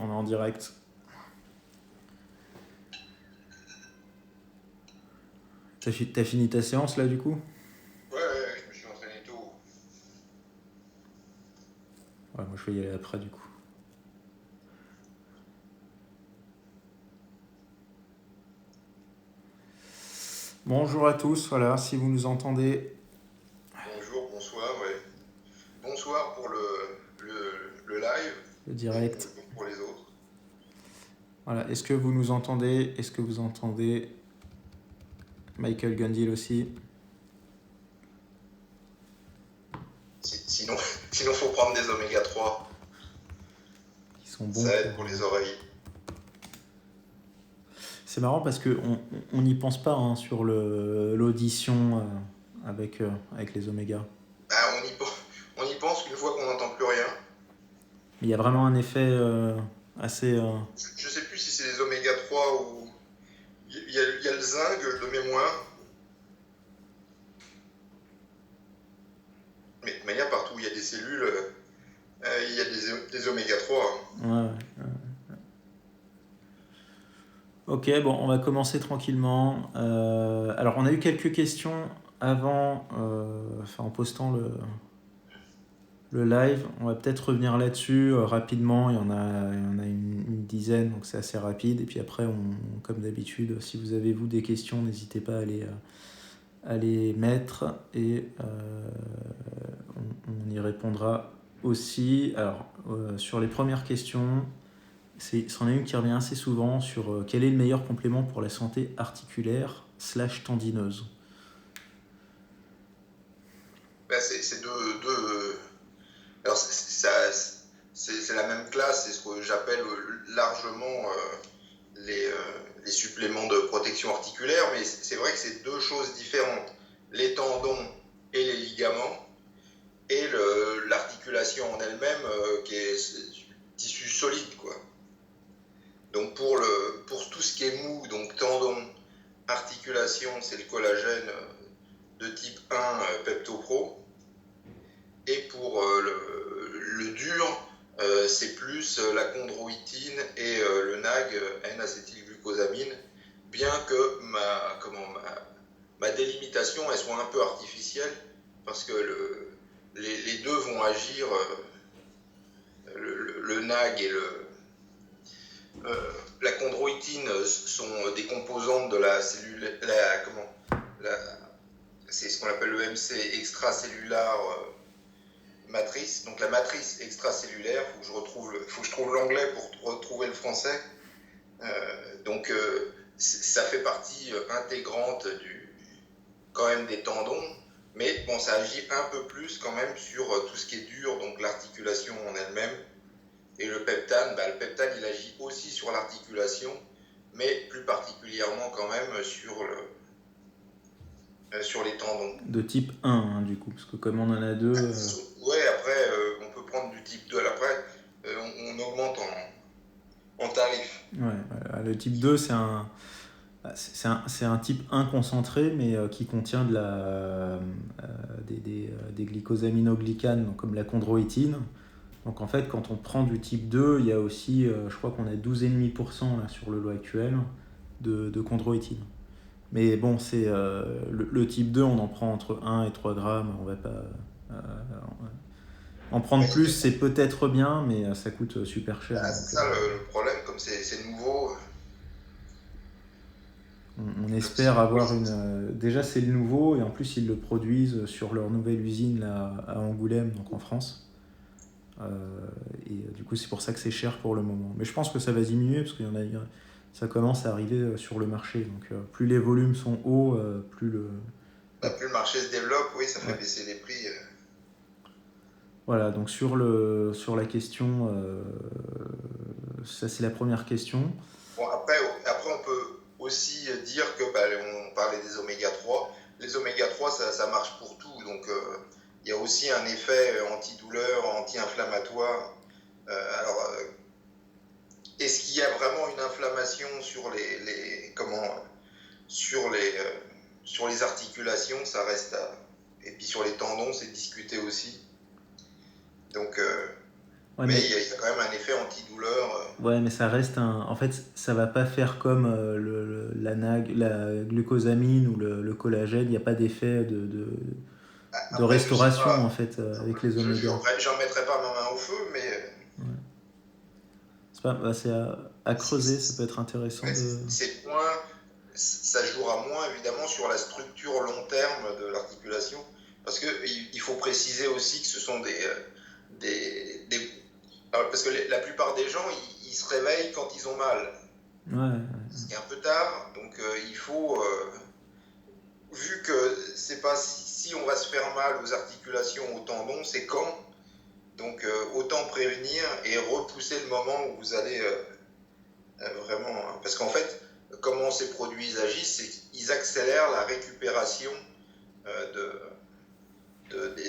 on est en direct. T'as fini ta séance là du coup ? Ouais, je me suis entraîné tôt. Ouais, moi je vais y aller après du coup. Bonjour à tous, voilà, si vous nous entendez. Bonjour, bonsoir, ouais. Bonsoir pour le live Le et direct. bonjour pour les autres. Voilà, est-ce que vous nous entendez ? Est-ce que vous entendez Michael Gundil aussi ? Sinon, faut prendre des oméga 3. Qui sont bons Ça aide pour les oreilles. C'est marrant parce qu'on n'y pense pas hein, sur l'audition avec les omégas. Ah, on y pense qu'une fois qu'on n'entend plus rien. Il y a vraiment un effet assez... Je sais plus si c'est les oméga 3 ou... Il y a le zinc, je le mets moins. Mais de toute manière, partout où il y a des cellules, il y a des oméga 3. Ouais. Ok, bon, on va commencer tranquillement. Alors, on a eu quelques questions avant, en postant le live. On va peut-être revenir là-dessus rapidement. Il y en a une dizaine, donc c'est assez rapide. Et puis après, comme d'habitude, si vous avez vous des questions, n'hésitez pas à les mettre et on y répondra aussi. Alors, sur les premières questions, c'en est une qui revient assez souvent sur quel est le meilleur complément pour la santé articulaire / tendineuse. Ben, c'est deux. Alors, c'est la même classe, c'est ce que j'appelle largement les suppléments de protection articulaire, mais c'est vrai que c'est deux choses différentes. Les tendons et les ligaments, et l'articulation en elle-même, qui est tissu solide, quoi. Donc, pour tout ce qui est mou, donc tendons, articulation, c'est le collagène de type 1 PeptoPro. Et pour le dur, c'est plus la chondroïtine et le NAG, N-acétylglucosamine, bien que ma délimitation elle soit un peu artificielle, parce que les deux vont agir, le NAG et la chondroïtine sont des composantes de la cellule, c'est ce qu'on appelle le MC extracellulaire matrice. Donc la matrice extracellulaire, faut que je trouve l'anglais pour retrouver le français. Ça fait partie intégrante quand même des tendons, mais bon, ça agit un peu plus quand même sur tout ce qui est dur, donc l'articulation en elle-même. Et le peptane, le peptane il agit aussi sur l'articulation, mais plus particulièrement quand même sur les tendons. De type 1 hein, du coup, parce que comme on en a deux... Ouais, après on peut prendre du type 2 après, on augmente en tarif. Ouais, le type 2 c'est un type 1 concentré mais qui contient des glycosaminoglycanes donc comme la chondroïtine. Donc en fait quand on prend du type 2 il y a aussi je crois qu'on a 12,5% là, sur le lot actuel de chondroïtine. Mais bon c'est le type 2 on en prend entre 1 et 3 grammes, on va pas en prendre plus c'est peut-être bien mais ça coûte super cher. C'est ça le problème, comme c'est nouveau. On espère avoir déjà c'est le nouveau et en plus ils le produisent sur leur nouvelle usine là, à Angoulême, donc en France. Et du coup c'est pour ça que c'est cher pour le moment. Mais je pense que ça va diminuer parce que ça commence à arriver sur le marché. Donc plus les volumes sont hauts, plus le marché se développe, oui, ça fait baisser les prix. Voilà, donc sur la question, ça c'est la première question. Bon, après on peut aussi dire que, on parlait des oméga 3. Les oméga 3, ça marche pour tout. Donc, il y a aussi un effet antidouleur, anti-inflammatoire. Est-ce qu'il y a vraiment une inflammation sur sur les articulations? Ça reste et puis sur les tendons, c'est discuté aussi. Donc, Ouais, Mais mais, il y a quand même un effet antidouleur. ouais, mais ça reste un. En fait, ça va pas faire comme la glucosamine ou le collagène. Il n'y a pas d'effet de Après, je sais restauration, en pas, fait, avec les oméga. j'en mettrai pas ma main au feu, mais Ouais. C'est à creuser, ça peut être intéressant ouais, de. c'est moins, ça jouera moins évidemment sur la structure long terme de l'articulation, parce que il faut préciser aussi que ce sont des alors, parce que la plupart des gens, ils se réveillent quand ils ont mal, Ouais, ce qui est un peu tard, donc il faut, vu que c'est pas si on va se faire mal aux articulations, aux tendons, c'est quand, donc autant prévenir et repousser le moment où vous allez vraiment, hein. Parce qu'en fait, comment ces produits agissent, c'est qu'ils accélèrent la récupération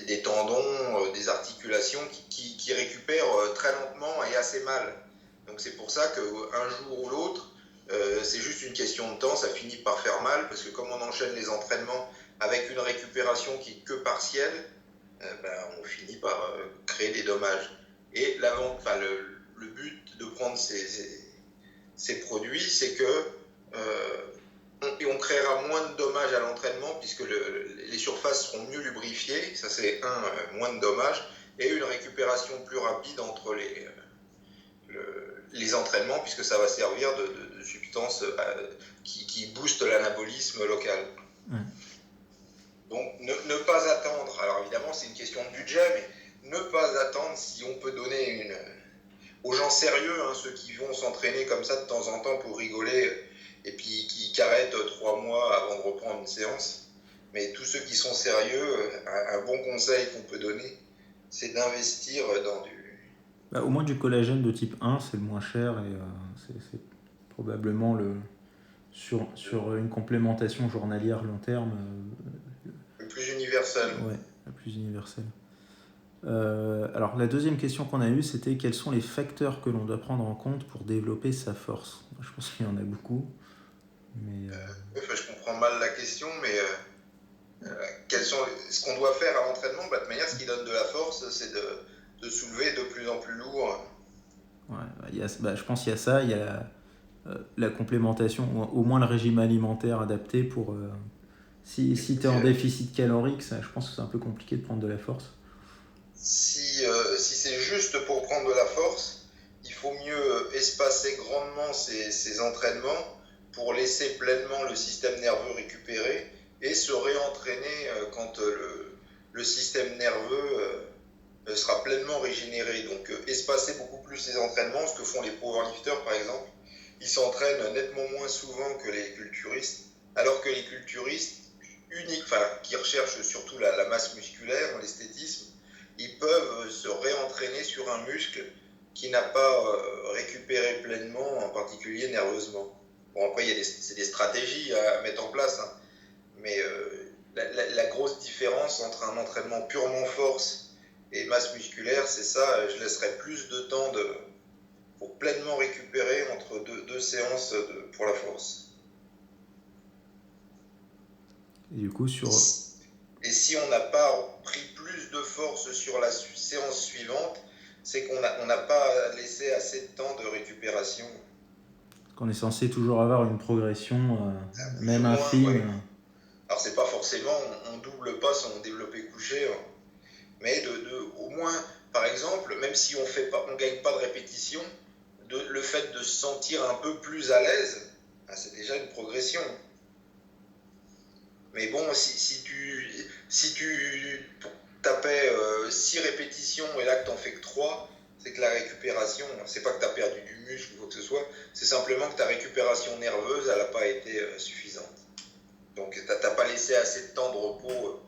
des tendons, des articulations qui récupèrent très lentement et assez mal. Donc c'est pour ça qu'un jour ou l'autre, c'est juste une question de temps, ça finit par faire mal, parce que comme on enchaîne les entraînements avec une récupération qui est que partielle, on finit par créer des dommages. Et le but de prendre ces produits, c'est que on créera moins de dommages à l'entraînement, puisque les surfaces seront mieux lubrifiées, ça c'est moins de dommages, et une récupération plus rapide entre les entraînements, puisque ça va servir de substance qui booste l'anabolisme local. ouais. Donc ne pas attendre, alors évidemment c'est une question de budget, mais ne pas attendre, si on peut donner aux gens sérieux, hein, ceux qui vont s'entraîner comme ça de temps en temps pour rigoler, et puis qui arrêtent 3 mois avant de reprendre une séance. Mais tous ceux qui sont sérieux, un bon conseil qu'on peut donner, c'est d'investir dans Bah, au moins du collagène de type 1, c'est le moins cher et c'est probablement sur une complémentation journalière long terme, le plus universel. ouais, la plus universelle. Alors la deuxième question qu'on a eue, c'était quels sont les facteurs que l'on doit prendre en compte pour développer sa force. Je pense qu'il y en a beaucoup, mais Enfin, je comprends mal la question, mais ce qu'on doit faire à l'entraînement, de toute manière, ce qui donne de la force, c'est de soulever de plus en plus lourd. ouais, je pense qu'il y a ça, il y a la complémentation, ou au moins le régime alimentaire adapté pour... si tu es en déficit calorique, ça, je pense que c'est un peu compliqué de prendre de la force. Si c'est juste pour prendre de la force, il faut mieux espacer grandement ces entraînements pour laisser pleinement le système nerveux récupérer et se réentraîner quand le système nerveux sera pleinement régénéré. Donc espacer beaucoup plus ces entraînements, ce que font les powerlifters par exemple. Ils s'entraînent nettement moins souvent que les culturistes, alors que les culturistes qui recherchent surtout la masse musculaire, l'esthétisme, ils peuvent se réentraîner sur un muscle qui n'a pas récupéré pleinement, en particulier nerveusement. Bon, après, c'est des stratégies à mettre en place, hein, mais la grosse différence entre un entraînement purement force et masse musculaire, c'est ça, je laisserai plus de temps pour pleinement récupérer entre deux séances pour la force. Et du coup, Et si on n'a pas pris plus de force sur la séance suivante, c'est qu'on n'a pas laissé assez de temps de récupération. qu'on est censé toujours avoir une progression, Plus même ou moins, infime. ouais. Alors c'est pas forcément, on double pas son développé couché, hein, mais au moins, par exemple, même si on gagne pas de répétition, le fait de se sentir un peu plus à l'aise, c'est déjà une progression. Mais bon, si tu tapais 6 répétitions et là que t'en fais que 3, c'est que la récupération, c'est pas que tu as perdu du muscle ou quoi que ce soit, c'est simplement que ta récupération nerveuse, elle n'a pas été suffisante. Donc t'as pas laissé assez de temps de repos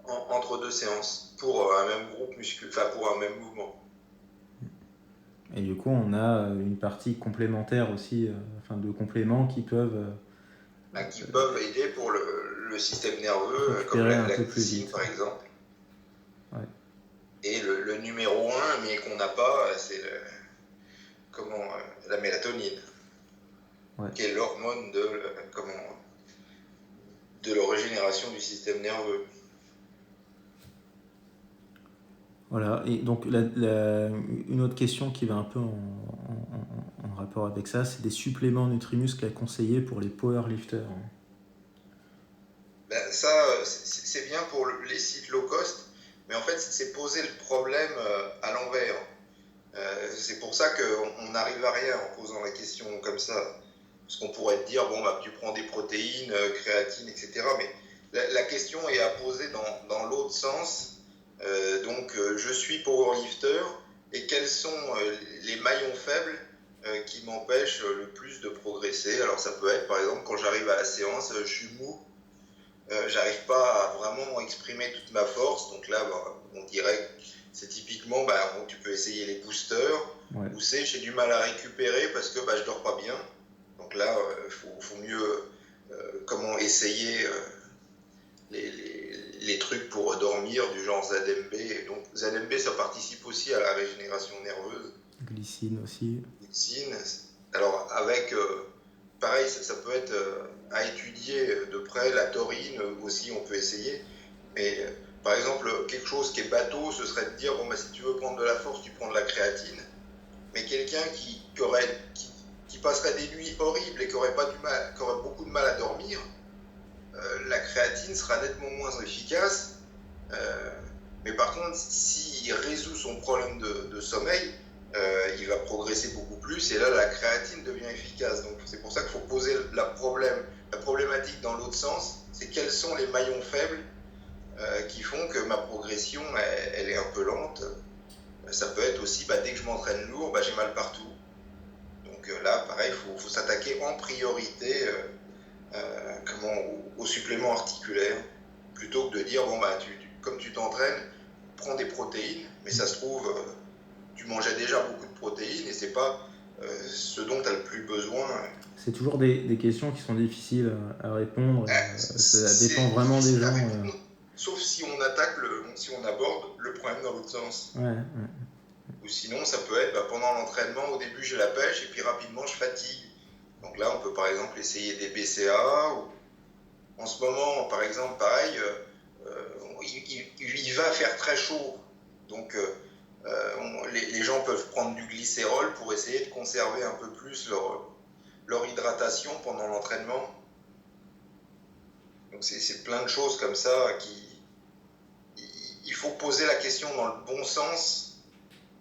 entre deux séances pour un même groupe musculaire, enfin pour un même mouvement. Et du coup, on a une partie complémentaire aussi, enfin de compléments qui peuvent Qui peuvent aider pour le système nerveux, comme récupérer un la peu plus glycine vite. par exemple. Ouais. Et le numéro 1, mais qu'on n'a pas, c'est la mélatonine, Ouais. qui est l'hormone de la régénération du système nerveux. Voilà, et donc une autre question qui va un peu en rapport avec ça, c'est des suppléments Nutrimuscle à conseiller pour les powerlifters. Ben, ça, c'est bien pour les sites low cost, mais en fait, c'est poser le problème à l'envers. C'est pour ça qu'on n'arrive à rien en posant la question comme ça. Parce qu'on pourrait te dire, bon, bah, tu prends des protéines, créatine, etc. Mais la question est à poser dans l'autre sens. Je suis powerlifter et quels sont les maillons faibles qui m'empêchent le plus de progresser. Alors ça peut être, par exemple, quand j'arrive à la séance, je suis mou, j'arrive pas à vraiment exprimer toute ma force. Donc là, bah, on dirait que c'est typiquement, bah, tu peux essayer les boosters, Ouais. ou c'est j'ai du mal à récupérer parce que bah, je dors pas bien. Donc là, faut mieux comment essayer les trucs pour dormir du genre ZMB. Et donc ZMB, ça participe aussi à la régénération nerveuse. Glycine aussi. Glycine. Alors avec, pareil, ça peut être à étudier de près. La taurine aussi, on peut essayer. Mais par exemple, quelque chose qui est bateau, ce serait de dire, bon, bah, si tu veux prendre de la force, tu prends de la créatine. Mais quelqu'un qui passerait des nuits horribles et qui aurait beaucoup de mal à dormir, la créatine sera nettement moins efficace. Euh, mais par contre, s'il résout son problème de sommeil, il va progresser beaucoup plus et là, la créatine devient efficace. Donc c'est pour ça qu'il faut poser la problématique dans l'autre sens, c'est quels sont les maillons faibles qui font que ma progression, elle est un peu lente. Ça peut être aussi, bah, dès que je m'entraîne lourd, bah, j'ai mal partout. Donc là, pareil, faut s'attaquer en priorité aux suppléments articulaires, plutôt que de dire, bon, bah, comme tu t'entraînes, prends des protéines, mais ça se trouve, tu mangeais déjà beaucoup de protéines et c'est pas ce dont tu as le plus besoin. C'est toujours des questions qui sont difficiles à répondre. Ça dépend C'est vraiment des difficile à gens. répondre, sauf si on si on aborde le problème dans l'autre sens. Ouais. Ou sinon, ça peut être bah, pendant l'entraînement, au début j'ai la pêche et puis rapidement je fatigue. Donc là, on peut par exemple essayer des BCAA. En ce moment, par exemple, pareil, il va faire très chaud. Donc les gens peuvent prendre du glycérol pour essayer de conserver un peu plus leur hydratation pendant l'entraînement. Donc c'est plein de choses comme ça il faut poser la question dans le bon sens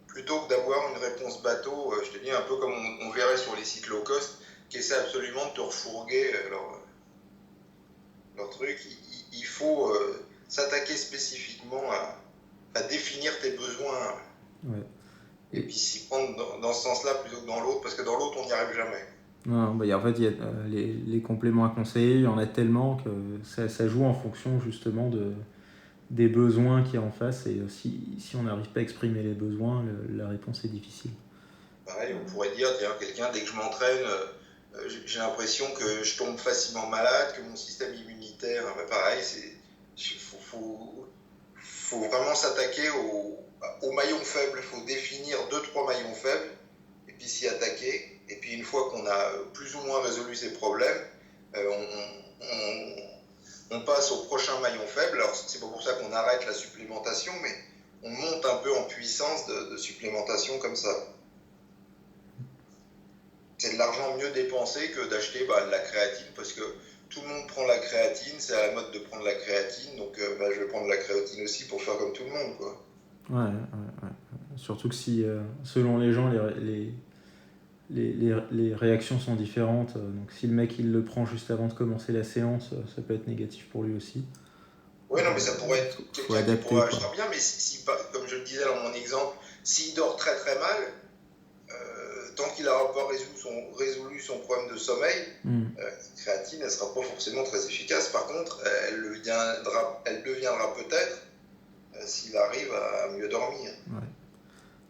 plutôt que d'avoir une réponse bateau, je te dis un peu comme on verrait sur les sites low cost, qui essaient absolument de te refourguer leur truc. Il faut s'attaquer spécifiquement à définir tes besoins. Ouais. Et puis s'y prendre dans ce sens-là plutôt que dans l'autre, parce que dans l'autre, on n'y arrive jamais. Non, bah, en fait, il y a les compléments à conseiller, il y en a tellement que ça joue en fonction justement des besoins qu'il y a en face. Et si on n'arrive pas à exprimer les besoins, la réponse est difficile. Pareil, on pourrait dire, tiens, quelqu'un, dès que je m'entraîne, j'ai l'impression que je tombe facilement malade, que mon système immunitaire, bah, pareil, faut vraiment s'attaquer aux maillons faibles. Il faut définir 2-3 maillons faibles et puis s'y attaquer. Et puis une fois qu'on a plus ou moins résolu ces problèmes, on passe au prochain maillon faible. Alors c'est pas pour ça qu'on arrête la supplémentation, mais on monte un peu en puissance de supplémentation comme ça. C'est de l'argent mieux dépensé que d'acheter de la créatine parce que tout le monde prend la créatine, c'est à la mode de prendre la créatine, donc je vais prendre la créatine aussi pour faire comme tout le monde, quoi. Ouais. Surtout que si, selon les gens, les réactions sont différentes. Donc si le mec il le prend juste avant de commencer la séance, ça peut être négatif pour lui aussi. Ouais, non, mais ça pourrait être Faut quelqu'un qui adapter, pourrait quoi. agir bien, mais comme je le disais dans mon exemple, s'il dort très très mal, tant qu'il n'aura pas résolu son problème de sommeil, la créatine, elle ne sera pas forcément très efficace. Par contre, elle deviendra peut-être s'il arrive à mieux dormir. Ouais.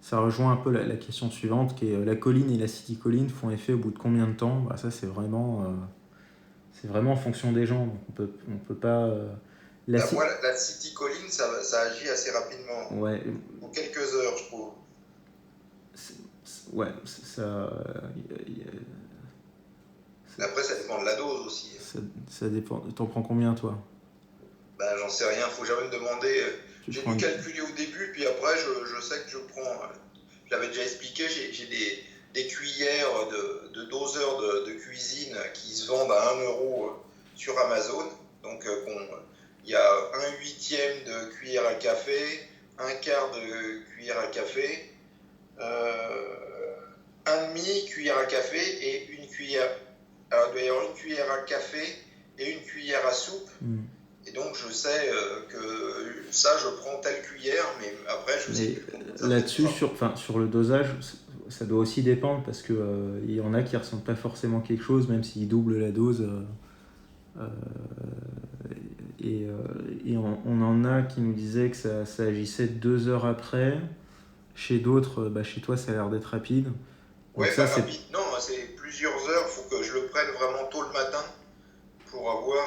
Ça rejoint un peu la question suivante qui est la choline et l'acétylcholine font effet au bout de combien de temps? Bah, ça c'est vraiment en fonction des gens. Donc on peut pas. Moi, l'acétylcholine, ça agit assez rapidement. Ouais. En quelques heures, je trouve. Ça. Après, ça dépend de la dose aussi. Ça dépend. T'en prends combien toi? J'en sais rien, faut jamais me demander. Tu j'ai prends dû une... calculer au début, puis après, je sais que je prends. Je l'avais déjà expliqué, j'ai des cuillères de doseurs de cuisine qui se vendent à 1 € sur Amazon. Donc, il y a 1/8 de cuillère à café, 1/4 de cuillère à café, un demi cuillère à café et une cuillère. Alors, il doit y avoir une cuillère à café et une cuillère à soupe. Et donc, je sais que ça, je prends telle cuillère, mais après, je sais Mais plus combien ça là-dessus, fait. sur le dosage, ça doit aussi dépendre parce que il y en a qui ressentent pas forcément quelque chose, même s'ils doublent la dose. Euh, et on en a qui nous disaient que ça agissait 2 heures après. Chez d'autres, chez toi, ça a l'air d'être rapide. Donc Ouais, ça, c'est... rapide. Non, c'est plusieurs heures. Il faut que je le prenne vraiment tôt le matin pour avoir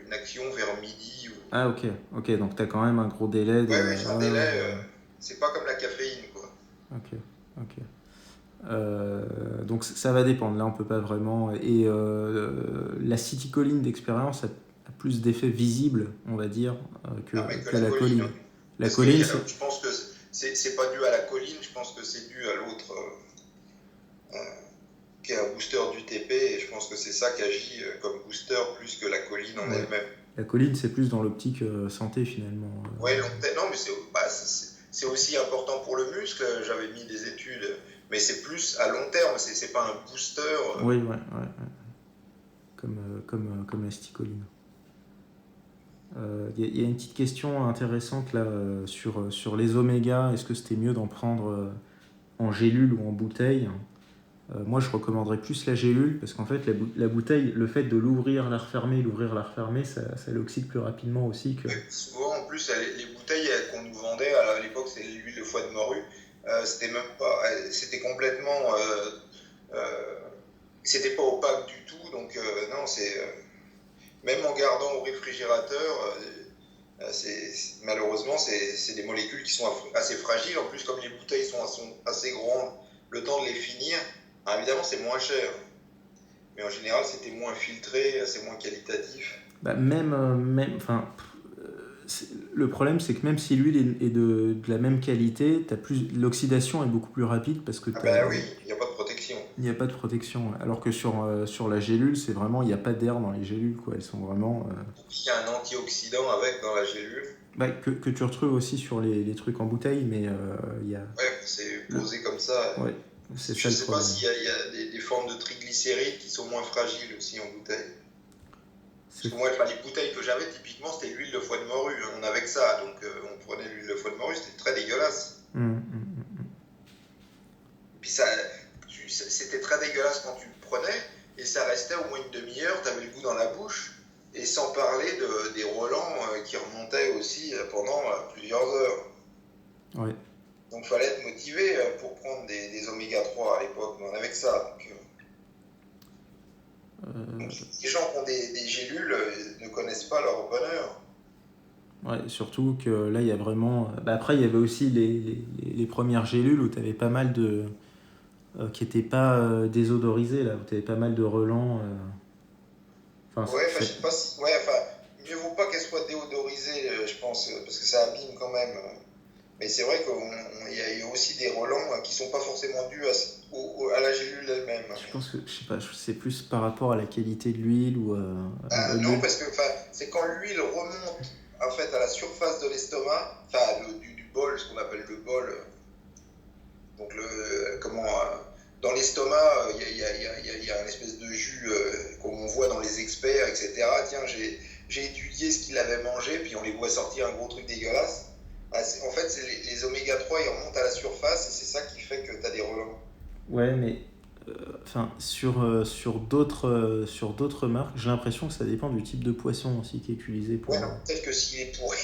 une action vers midi. Ah, ok, ok, donc tu as quand même un gros délai de... Ouais, j'ai un délai. C'est pas comme la caféine, quoi. Ok, ok. Donc ça va dépendre, là on peut pas vraiment... Et l'acétylcholine d'expérience a plus d'effets visibles, on va dire, Ah, mais que que la la choline. choline. La Parce que choline, c'est... je pense que c'est pas dû à la choline, je pense que c'est dû à l'autre qui est un booster d'UTP, et je pense que c'est ça qui agit comme booster plus que la choline en Ouais. elle-même. La choline, c'est plus dans l'optique santé finalement. Ouais, non, mais c'est aussi important pour le muscle. J'avais mis des études, mais c'est plus à long terme. C'est pas un booster. Oui, ouais. Comme l'acétylcholine. Il y a une petite question intéressante là sur les omégas. Est-ce que c'était mieux d'en prendre en gélule ou en bouteille? Moi, je recommanderais plus la gélule parce qu'en fait, la bouteille, le fait de l'ouvrir, la refermer, ça l'oxyde plus rapidement aussi que... Souvent, en plus, les bouteilles qu'on nous vendait à l'époque, c'était l'huile de foie de morue. C'était même pas, c'était complètement, c'était pas opaque du tout. Donc non, même en gardant au réfrigérateur, malheureusement, c'est des molécules qui sont assez fragiles. En plus, comme les bouteilles sont assez grandes, le temps de les finir, évidemment, c'est moins cher. Mais en général, c'était moins filtré, c'est moins qualitatif. Le problème, c'est que même si l'huile est de la même qualité, l'oxydation est beaucoup plus rapide parce que Oui, il n'y a pas de protection. il n'y a pas de protection. Alors que sur la gélule, c'est vraiment, il n'y a pas d'air dans les gélules, quoi. Elles sont vraiment... Il y a un antioxydant avec dans la gélule. que tu retrouves aussi sur les trucs en bouteille, mais il y a... Ouais, c'est posé comme ça. Ouais, c'est Je ça le sais pas problème. s'il y a des formes de triglycérides qui sont moins fragiles aussi en bouteille. Parce que moi, les bouteilles que j'avais, typiquement, c'était l'huile de foie de morue. On avait que ça, donc on prenait l'huile de foie de morue, c'était très dégueulasse. Puis c'était très dégueulasse quand tu le prenais, et ça restait au moins une demi-heure, tu avais le goût dans la bouche, et sans parler des relents qui remontaient aussi pendant plusieurs heures. Ouais. Donc il fallait être motivé pour prendre des oméga 3 à l'époque, mais on avait que ça. Donc, les gens qui ont des gélules ne connaissent pas leur bonheur. Ouais, surtout que là, il y a vraiment... après, il y avait aussi les premières gélules où tu avais pas mal de... qui n'étaient pas désodorisées, là, où tu avais pas mal de relents. Ouais, je sais pas si... Ouais, mieux vaut pas qu'elle soit déodorisée, je pense, parce que ça abîme quand même. Mais c'est vrai qu'il y a aussi des relents qui sont pas forcément dus à la gélule elle-même. Je pense que, je sais pas, c'est plus par rapport à la qualité de l'huile ou... non, parce que c'est quand l'huile remonte en fait à la surface de l'estomac, du bol, ce qu'on appelle le bol. Donc dans l'estomac, il y a une espèce de jus comme on voit dans les experts, etc. Tiens, j'ai étudié ce qu'il avait mangé, puis on les voit sortir un gros truc dégueulasse. En fait, c'est les oméga 3, ils remontent à la surface, et c'est ça qui fait que tu as des relents. Ouais, mais sur d'autres marques, j'ai l'impression que ça dépend du type de poisson aussi qui est utilisé pour... Ouais, non, peut-être que s'il est pourri,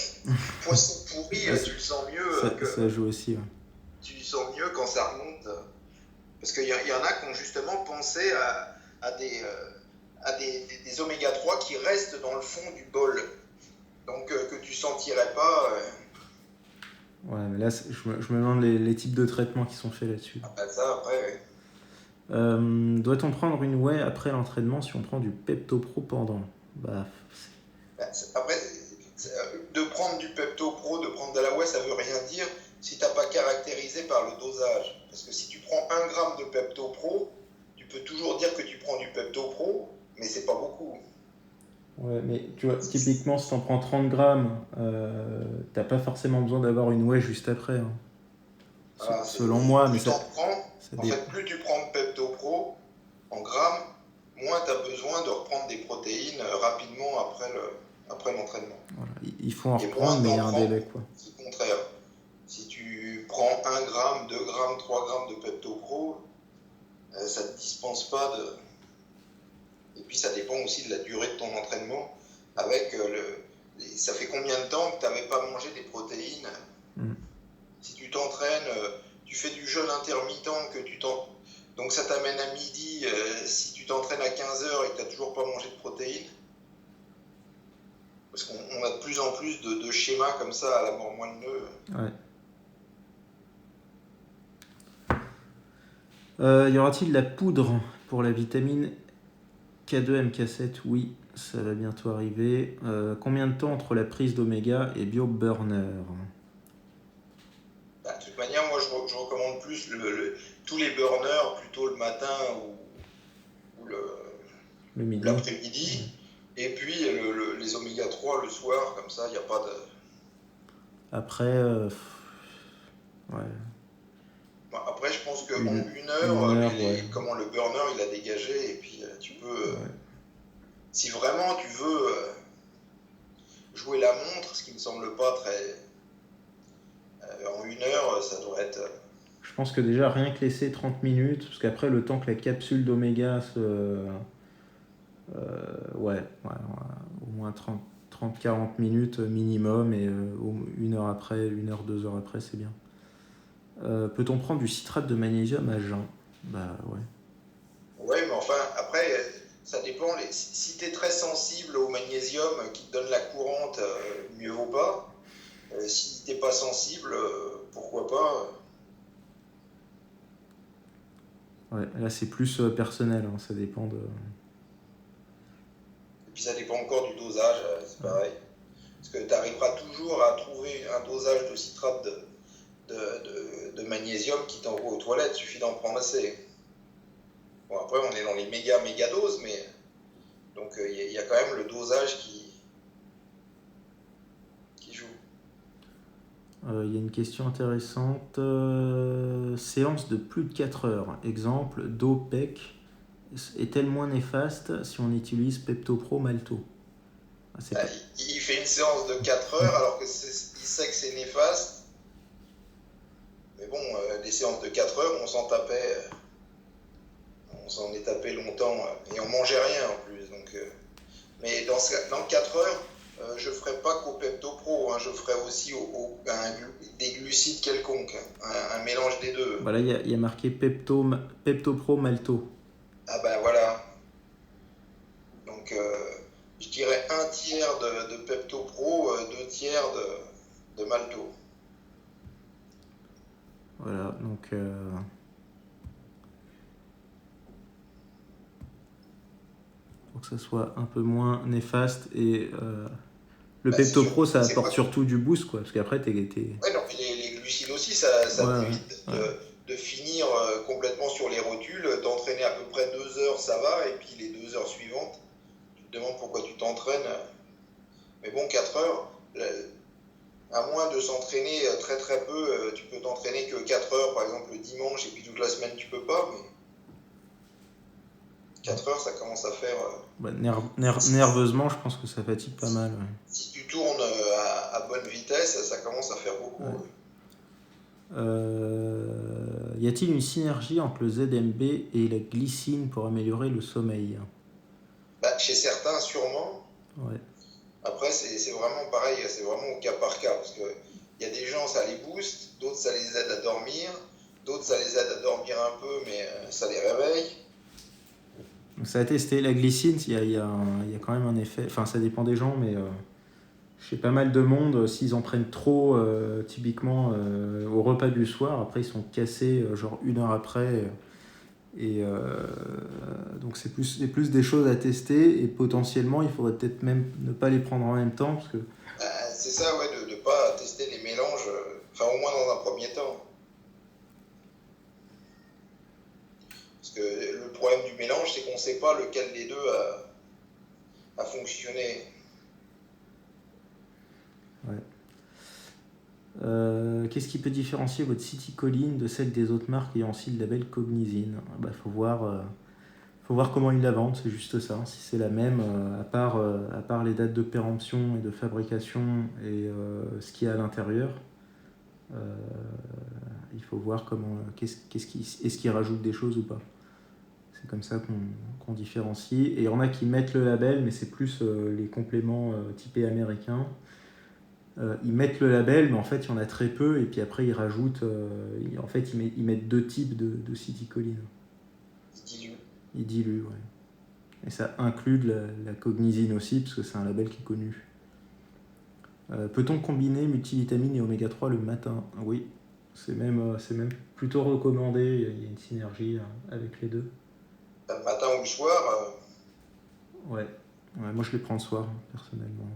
poisson pourri, tu le sens mieux. Ça joue aussi, ouais. Tu le sens mieux quand ça remonte. Parce qu'il y en a qui ont justement pensé à des oméga 3 qui restent dans le fond du bol. Donc que tu sentirais pas. Ouais, mais là, je me demande les types de traitements qui sont faits là-dessus. Ça, après, ouais. Doit-on prendre une whey après l'entraînement si on prend du Pepto-Pro pendant? Après, de prendre du Pepto Pro, de prendre de la whey, ça veut rien dire si tu n'as pas caractérisé par le dosage. Parce que si tu prends 1 gramme de Pepto Pro, tu peux toujours dire que tu prends du Pepto Pro, mais c'est pas beaucoup. Ouais, mais tu vois, typiquement, si t'en prends 30 grammes, t'as pas forcément besoin d'avoir une whey juste après, hein. Voilà, Selon moi, mais plus tu en prends, ça en dé- fait, plus tu prends de Pepto Pro en grammes, moins tu as besoin de reprendre des protéines rapidement après l'entraînement. voilà. Il faut en Et moins reprendre, mais tu il y en a un prends, délai, quoi. c'est le contraire. Si tu prends 1 gramme, 2 grammes, 3 grammes de Pepto Pro, ça ne te dispense pas de. Et puis ça dépend aussi de la durée de ton entraînement. Avec ça fait combien de temps que tu n'avais pas mangé des protéines? Mm. Si tu t'entraînes, tu fais du jeûne intermittent, donc ça t'amène à midi. Si tu t'entraînes à 15 heures et que tu n'as toujours pas mangé de protéines, parce qu'on a de plus en plus de schémas comme ça à la mort moelle-neu. Ouais. Y aura-t-il de la poudre pour la vitamine K2 MK7? Oui, ça va bientôt arriver. Combien de temps entre la prise d'oméga et BioBurner? Bah, de toute manière, moi je recommande plus tous les burners plutôt le matin ou Le midi. l'après-midi. Et puis les oméga 3 le soir, comme ça, il n'y a pas de. Après, ouais. Bon, après, je pense qu'en Une une heure, heure, ouais. comment le burner il a dégagé, et puis tu peux. Ouais. Si vraiment tu veux jouer la montre, ce qui me semble pas très. En une heure, ça doit être. Je pense que déjà, rien que laisser 30 minutes, parce qu'après, le temps que la capsule d'oméga se. Ouais, au moins 30-40 minutes minimum, et une heure après, 1 heure, 2 heures après, c'est bien. Peut-on prendre du citrate de magnésium à jeun? Bah ouais. Ouais, mais enfin, après, ça dépend. Si tu es très sensible au magnésium qui te donne la courante, mieux vaut pas. Si t'es pas sensible, pourquoi pas. Ouais, là, c'est plus personnel, hein, ça dépend de. Et puis ça dépend encore du dosage, c'est pareil. Parce que tu arriveras toujours à trouver un dosage de citrate de magnésium qui t'envoie aux toilettes, il suffit d'en prendre assez. Bon, après, on est dans les méga doses, mais donc il y a quand même le dosage qui joue. Il y a une question intéressante. Séance de plus de 4 heures. Exemple, DOPEC est-elle moins néfaste si on utilise PeptoPro Malto? Il fait une séance de 4 heures alors qu'il sait que c'est néfaste. Mais bon, des séances de 4 heures, on s'en est tapé longtemps et on mangeait rien en plus. Donc, mais dans 4 heures, je ne ferai pas qu'au PeptoPro, je ferai aussi des glucides quelconques, un mélange des deux. Voilà, il y a marqué PeptoPro Malto. Ah ben voilà. Donc je dirais 1 tiers de PeptoPro, 2 tiers de Malto. Voilà, donc pour que ça soit un peu moins néfaste. Et le PeptoPro, ça apporte surtout du boost, quoi, parce qu'après, t'es... Ouais, non, puis les glucides aussi, ça t'évite de finir complètement sur les rotules, d'entraîner à peu près 2 heures, ça va, et puis les 2 heures suivantes, tu te demandes pourquoi tu t'entraînes. Mais bon, 4 heures, à moins de s'entraîner très très peu, tu peux t'entraîner que 4 heures, par exemple le dimanche, et puis toute la semaine tu peux pas, mais 4 heures, ça commence à faire. Nerveusement, je pense que ça fatigue pas mal. Ouais. Si tu tournes à bonne vitesse, ça commence à faire beaucoup. Ouais. Y a-t-il une synergie entre le ZMB et la glycine pour améliorer le sommeil? Chez certains, sûrement. Ouais. Après, c'est vraiment pareil, c'est vraiment au cas par cas, parce qu'il y a des gens, ça les booste, d'autres, ça les aide à dormir, d'autres, ça les aide à dormir un peu, mais ça les réveille. Donc ça a testé la glycine, il y a quand même un effet, enfin ça dépend des gens, mais chez pas mal de monde, s'ils en prennent trop, typiquement au repas du soir, après ils sont cassés genre 1 heure après. Et donc c'est plus des choses à tester, et potentiellement il faudrait peut-être même ne pas les prendre en même temps, parce que C'est ça, ouais, de ne pas tester les mélanges, enfin au moins dans un premier temps. Parce que le problème du mélange, c'est qu'on ne sait pas lequel des deux a fonctionné. Ouais. Qu'est-ce qui peut différencier votre Citicoline de celle des autres marques ayant aussi le label Cognizine? Bah, faut voir comment ils la vendent, c'est juste ça. Si c'est la même, à part les dates de péremption et de fabrication et ce qu'il y a à l'intérieur, euh, il faut voir est-ce qu'ils rajoutent des choses ou pas. C'est comme ça qu'on différencie. Et il y en a qui mettent le label, mais c'est plus les compléments typés américains. Ils mettent le label, mais en fait, il y en a très peu. Et puis après, ils rajoutent. Ils mettent deux types de citicoline. Ils diluent, ouais. Et ça inclut de la cognizine aussi, parce que c'est un label qui est connu. Peut-on combiner multivitamines et oméga 3 le matin? Oui, c'est même plutôt recommandé. Il y a une synergie avec les deux. Le matin ou le soir. Ouais. Moi, je les prends le soir, personnellement.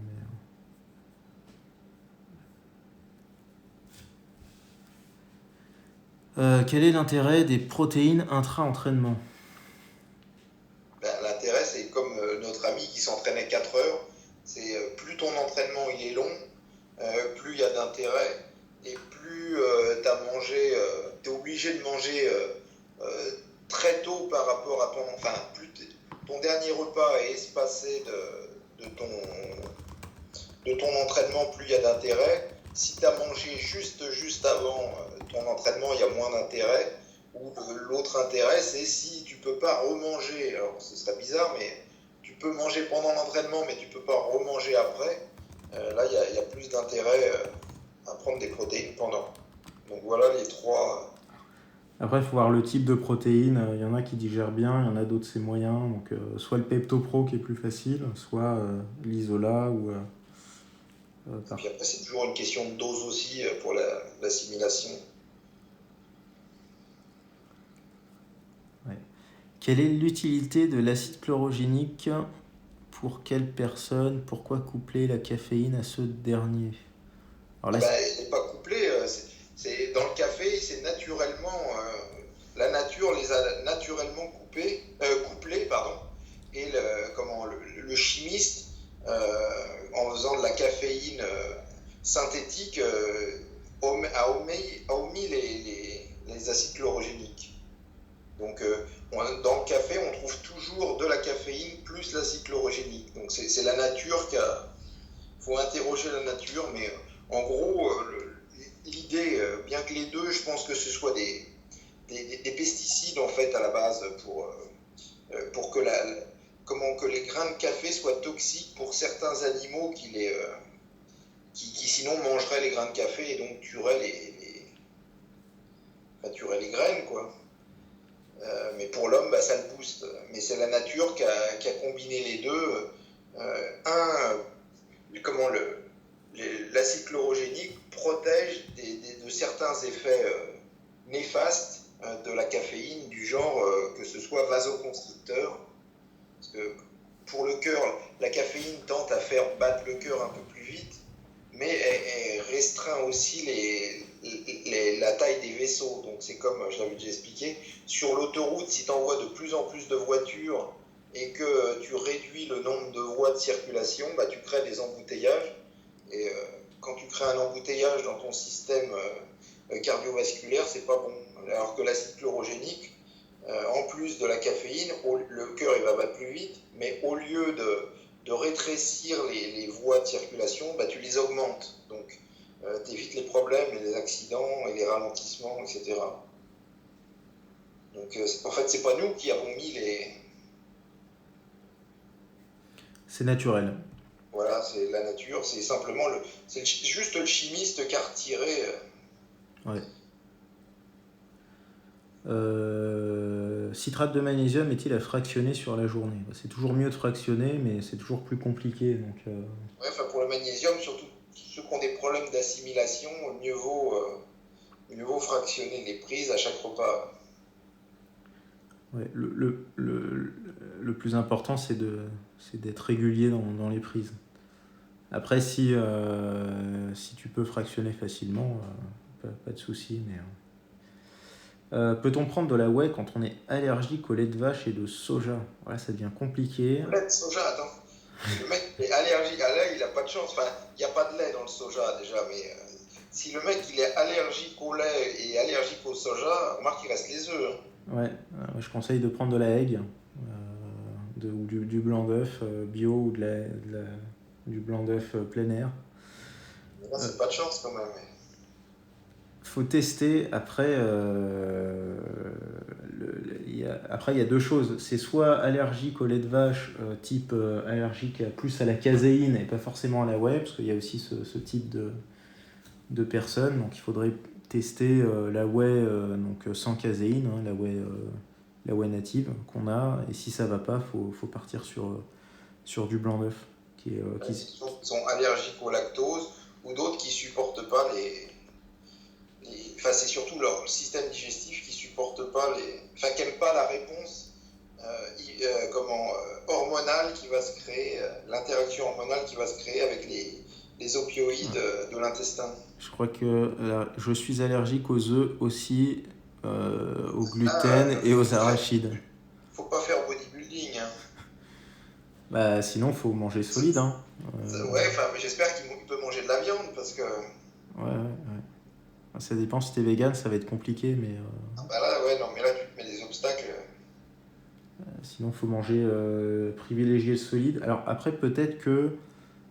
Quel est l'intérêt des protéines intra-entraînement? L'intérêt, c'est comme notre ami qui s'entraînait 4 heures. C'est plus ton entraînement il est long, plus il y a d'intérêt et plus tu es obligé de manger très tôt par rapport à ton. Enfin, plus ton dernier repas est espacé de ton entraînement, plus il y a d'intérêt. Si tu as mangé juste avant ton entraînement, il y a moins d'intérêt. Ou l'autre intérêt, c'est si tu peux pas remanger. Alors, ce serait bizarre, mais tu peux manger pendant l'entraînement, mais tu peux pas remanger après. Là, il y a plus d'intérêt à prendre des protéines pendant. Donc voilà les trois. Après, il faut voir le type de protéines. Il y en a qui digèrent bien, il y en a d'autres c'est moyen. Donc, soit le PeptoPro qui est plus facile, soit l'Isola ou. Et puis après, c'est toujours une question de dose aussi pour l'assimilation. Ouais. Quelle est l'utilité de l'acide chlorogénique? Pour quelle personne? Pourquoi coupler la caféine à ce dernier? Alors là, Il n'est pas couplé. Dans le café, c'est naturellement. La nature les a naturellement couplés. Pardon, et le chimiste, en faisant de la caféine synthétique, a omis les acides chlorogéniques. Donc, dans le café, on trouve toujours de la caféine plus l'acide chlorogénique. Donc, c'est la nature qui a. Il faut interroger la nature, mais en gros, l'idée, bien que les deux, je pense que ce soit des pesticides en fait à la base pour que que les grains de café soient toxiques pour certains animaux qui sinon mangeraient les grains de café et donc tueraient tueraient les graines, quoi. Mais pour l'homme, ça le booste. Mais c'est la nature qui a combiné les deux. Comment l'acide chlorogénique protège de certains effets néfastes de la caféine, du genre que ce soit vasoconstricteur. Parce que pour le cœur, la caféine tente à faire battre le cœur un peu plus vite, mais elle restreint aussi la taille des vaisseaux. Donc c'est comme je l'avais déjà expliqué, sur l'autoroute, si tu envoies de plus en plus de voitures et que tu réduis le nombre de voies de circulation, tu crées des embouteillages. Et quand tu crées un embouteillage dans ton système cardiovasculaire, c'est pas bon. Alors que l'acide chlorogénique, en plus de la caféine, le cœur il va battre plus vite, mais au lieu de rétrécir les voies de circulation, tu les augmentes. Donc tu évites les problèmes et les accidents et les ralentissements, etc. Donc en fait, c'est pas nous qui avons mis les. c'est naturel. Voilà, c'est la nature, c'est simplement c'est juste le chimiste qui a retiré. Ouais. Citrate de magnésium est-il à fractionner sur la journée? C'est toujours mieux de fractionner, mais c'est toujours plus compliqué. Donc, Ouais, pour le magnésium, surtout ceux qui ont des problèmes d'assimilation, mieux vaut fractionner les prises à chaque repas. ouais, le plus important, c'est d'être régulier dans les prises. Après, si tu peux fractionner facilement, pas de souci. Mais, peut-on prendre de la whey quand on est allergique au lait de vache et de soja? Voilà, ça devient compliqué. Le lait de soja, attends. Le mec qui est allergique à lait, il n'a pas de chance. Enfin, il n'y a pas de lait dans le soja déjà, mais si le mec il est allergique au lait et allergique au soja, remarque qu'il reste les œufs. Ouais, je conseille de prendre de la egg ou du blanc d'œuf bio ou du blanc d'œuf plein air. Mais là, c'est pas de chance quand même. Faut tester. Après, après, il y a deux choses. C'est soit allergique au lait de vache, type allergique plus à la caséine et pas forcément à la whey, parce qu'il y a aussi ce type de personnes. Donc, il faudrait tester la whey donc, sans caséine, hein, la whey native qu'on a. Et si ça va pas, faut partir sur du blanc d'œuf. Qui sont allergiques au lactose ou d'autres qui supportent pas Enfin, c'est surtout leur système digestif qui supporte pas Enfin, qui n'aime pas la réponse hormonale qui va se créer, l'interaction hormonale qui va se créer avec les opioïdes de l'intestin. Je crois que je suis allergique aux œufs aussi, au gluten et aux arachides. Faut pas faire bodybuilding. Hein. Bah, sinon, faut manger solide. Hein. Ouais, enfin, j'espère qu'il peut manger de la viande parce que. Ouais. Ça dépend si t'es vegan, ça va être compliqué, mais. Ah bah là, ouais, non, mais là, tu te mets des obstacles. Sinon, faut manger, privilégier le solide. Alors, après, peut-être que.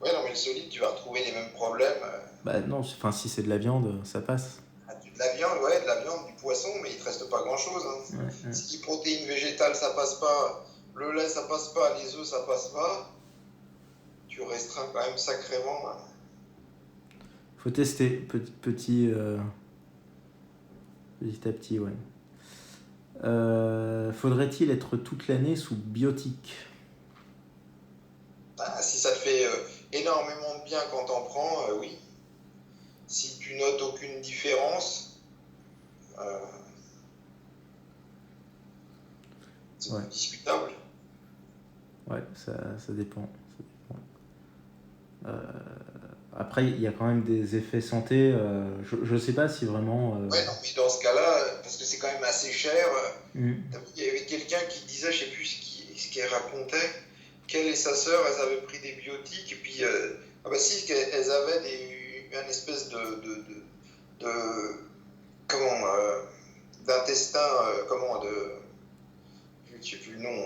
Ouais, non, mais le solide, tu vas retrouver les mêmes problèmes. Bah, non, enfin, si c'est de la viande, ça passe. De la viande, ouais, de la viande, du poisson, mais il te reste pas grand-chose. Hein. Ouais. Si les protéines végétales, ça passe pas, le lait, ça passe pas, les œufs, ça passe pas, tu restreins quand même sacrément. Hein. Faut tester petit à petit, ouais. Faudrait-il être toute l'année sous biotique? Si ça te fait énormément de bien quand t'en prends, oui. Si tu notes aucune différence, c'est discutable. Ouais, ça dépend. Après, il y a quand même des effets santé. Je sais pas si vraiment. Ouais, non, mais dans ce cas-là, parce que c'est quand même assez cher, il y avait quelqu'un qui disait, je sais plus ce qu'elle racontait, qu'elle et sa sœur, elles avaient pris des biotiques, et puis, ah bah si, elles avaient un espèce comment, d'intestin, je sais plus le nom,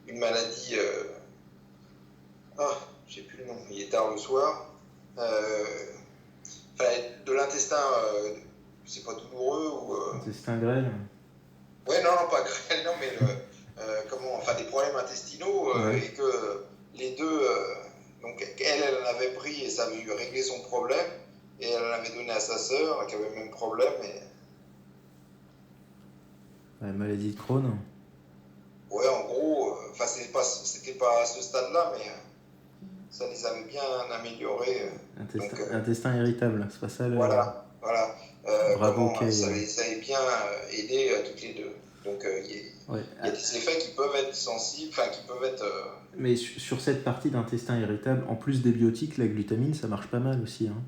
une maladie, je sais plus le nom, il est tard le soir, de l'intestin, c'est pas douloureux ou. Intestin grêle. Ouais, non, pas grêle, non, mais des problèmes intestinaux et que les deux, donc elle en avait pris et ça avait réglé son problème et elle en avait donné à sa sœur qui avait le même problème. La maladie de Crohn. Ouais, en gros, c'était pas à ce stade-là, mais ça les avait bien améliorés. Intestin irritable, c'est pas ça le. Voilà. Bravo, ça les avait bien aidés toutes les deux. Donc il y a des effets qui peuvent être sensibles, enfin qui peuvent être. Mais sur cette partie d'intestin irritable, en plus des biotiques, la glutamine, ça marche pas mal aussi. Hein.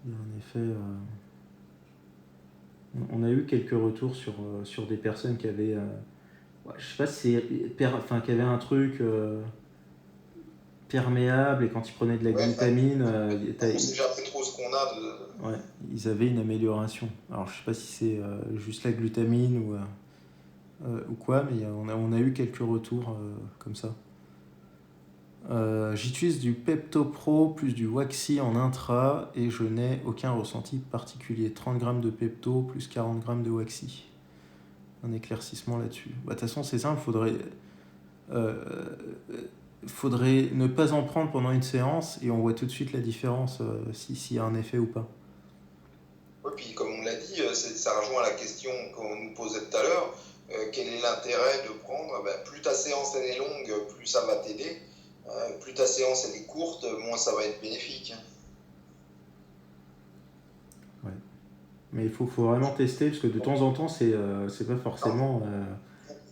Il y a un effet. On a eu quelques retours sur des personnes qui avaient. Je sais pas si c'est. Qui avaient un truc. Perméable et quand ils prenaient de la glutamine, c'est déjà fait trop ce qu'on a de. Ouais, ils avaient une amélioration. Alors je sais pas si c'est juste la glutamine ou quoi, mais on a eu quelques retours comme ça. J'utilise du Pepto-Pro plus du Waxy en intra et je n'ai aucun ressenti particulier. 30 grammes de Pepto plus 40 grammes de Waxy. Un éclaircissement là-dessus. De toute façon, c'est simple, faudrait ne pas en prendre pendant une séance et on voit tout de suite la différence s'il y a un effet ou pas. Oui, puis comme on l'a dit, ça rejoint la question qu'on nous posait tout à l'heure. Quel est l'intérêt de prendre plus ta séance elle est longue, plus ça va t'aider. Plus ta séance elle est courte, moins ça va être bénéfique. Ouais. Mais il faut vraiment tester parce que de temps en temps, c'est pas forcément.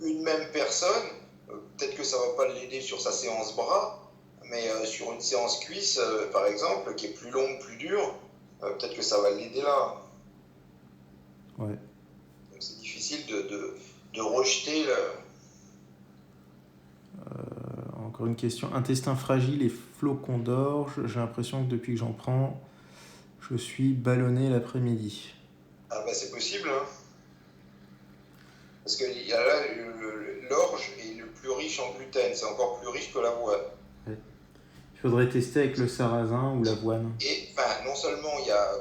Une même personne, peut-être que ça va pas l'aider sur sa séance bras, mais sur une séance cuisse, par exemple, qui est plus longue, plus dure, peut-être que ça va l'aider là. Ouais. Donc c'est difficile de rejeter le... Encore une question. Intestin fragile et flocon d'orge. J'ai l'impression que depuis que j'en prends, je suis ballonné l'après-midi. Ah bah c'est possible, hein. Parce que là, l'orge est le plus riche en gluten, c'est encore plus riche que l'avoine. Ouais. Il faudrait tester avec le sarrasin ou l'avoine. Et enfin, non seulement il y a,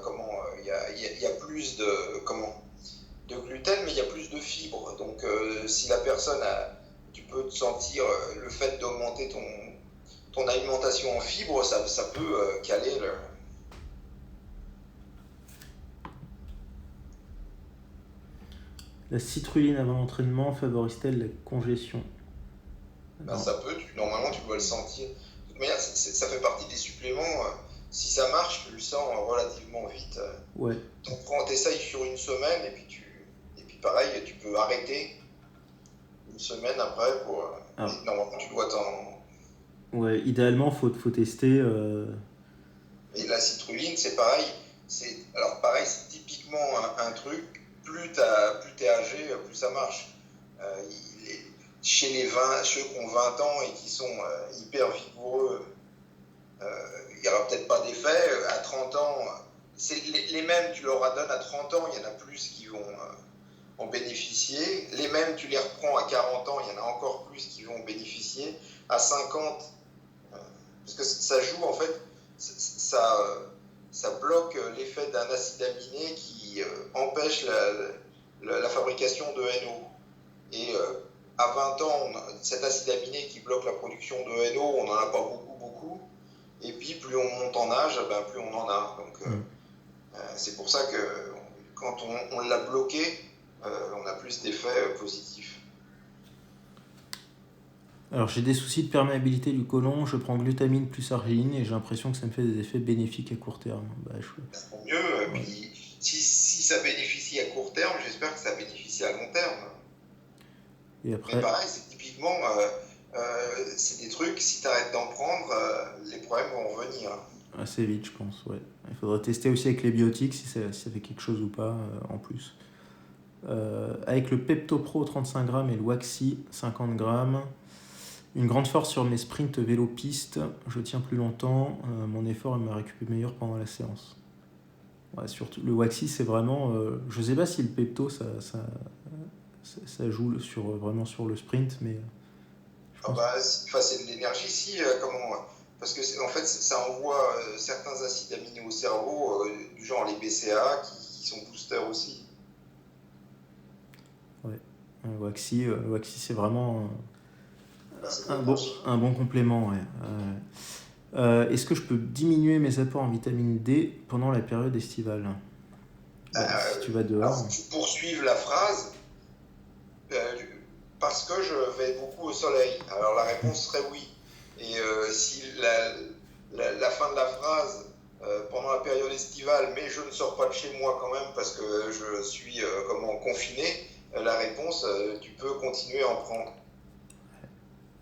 il y a plus de gluten, mais il y a plus de fibres. Donc si la personne a, tu peux te sentir le fait d'augmenter ton alimentation en fibres, ça peut caler le... La citrulline avant l'entraînement favorise-t-elle la congestion? Ben, ça peut, normalement tu dois le sentir. De toute manière, ça fait partie des suppléments. Si ça marche, tu le sens relativement vite. Ouais. Donc t'essayes sur une semaine et puis pareil, tu peux arrêter une semaine après pour... Normalement tu dois t'en... Ouais, idéalement, faut tester. Et la citrulline, c'est pareil. Alors pareil, c'est typiquement un truc, plus t'es âgé, plus ça marche. Chez ceux qui ont 20 ans et qui sont hyper vigoureux, il n'y aura peut-être pas d'effet. À 30 ans, c'est les mêmes, tu leur donnes à 30 ans, il y en a plus qui vont en bénéficier. Les mêmes, tu les reprends à 40 ans, il y en a encore plus qui vont en bénéficier. À 50, parce que ça joue en fait, ça bloque l'effet d'un acide aminé qui empêche la fabrication de NO. Et à 20 ans, cet acide aminé qui bloque la production de NO, on n'en a pas beaucoup. Et puis plus on monte en âge, ben, plus on en a. Donc c'est pour ça que quand on l'a bloqué, on a plus d'effets positifs. Alors j'ai des soucis de perméabilité du côlon, je prends glutamine plus arginine et j'ai l'impression que ça me fait des effets bénéfiques à court terme. Bah, tant mieux, ouais. Puis si ça bénéficie à court terme, j'espère que ça bénéficie à long terme. Et après... Mais pareil, c'est typiquement, c'est des trucs, si tu arrêtes d'en prendre, les problèmes vont revenir. Assez vite, je pense, ouais. Il faudrait tester aussi avec les biotiques si ça fait quelque chose ou pas en plus. Avec le Pepto-Pro 35 grammes et le Waxy 50 grammes, une grande force sur mes sprints vélo-piste, je tiens plus longtemps, mon effort et ma récup est meilleure pendant la séance. Ouais, surtout, le Waxy, c'est vraiment... je sais pas si le Pepto, ça joue vraiment sur le sprint, mais... c'est de l'énergie, si, parce que en fait, ça envoie certains acides aminés au cerveau, du genre les BCAA, qui sont boosters aussi. Ouais, le Waxy, c'est vraiment un bon complément. Ouais. Est-ce que je peux diminuer mes apports en vitamine D pendant la période estivale? Si tu vas dehors. Alors, pour poursuivre la phrase, parce que je vais beaucoup au soleil. Alors la réponse serait oui. Et si la fin de la phrase, pendant la période estivale, mais je ne sors pas de chez moi quand même parce que je suis confiné, la réponse, tu peux continuer à en prendre.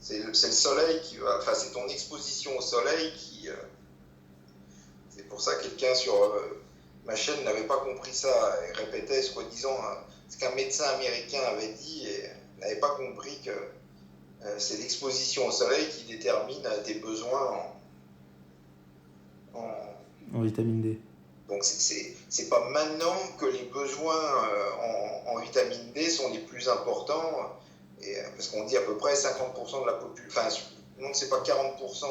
C'est le soleil qui va... Enfin, c'est ton exposition au soleil qui... c'est pour ça que quelqu'un sur ma chaîne n'avait pas compris ça et répétait soi-disant ce qu'un médecin américain avait dit et n'avait pas compris que c'est l'exposition au soleil qui détermine tes besoins en vitamine D. Donc c'est pas maintenant que les besoins en vitamine D sont les plus importants, parce qu'on dit à peu près 50% de la population, enfin non c'est pas 40%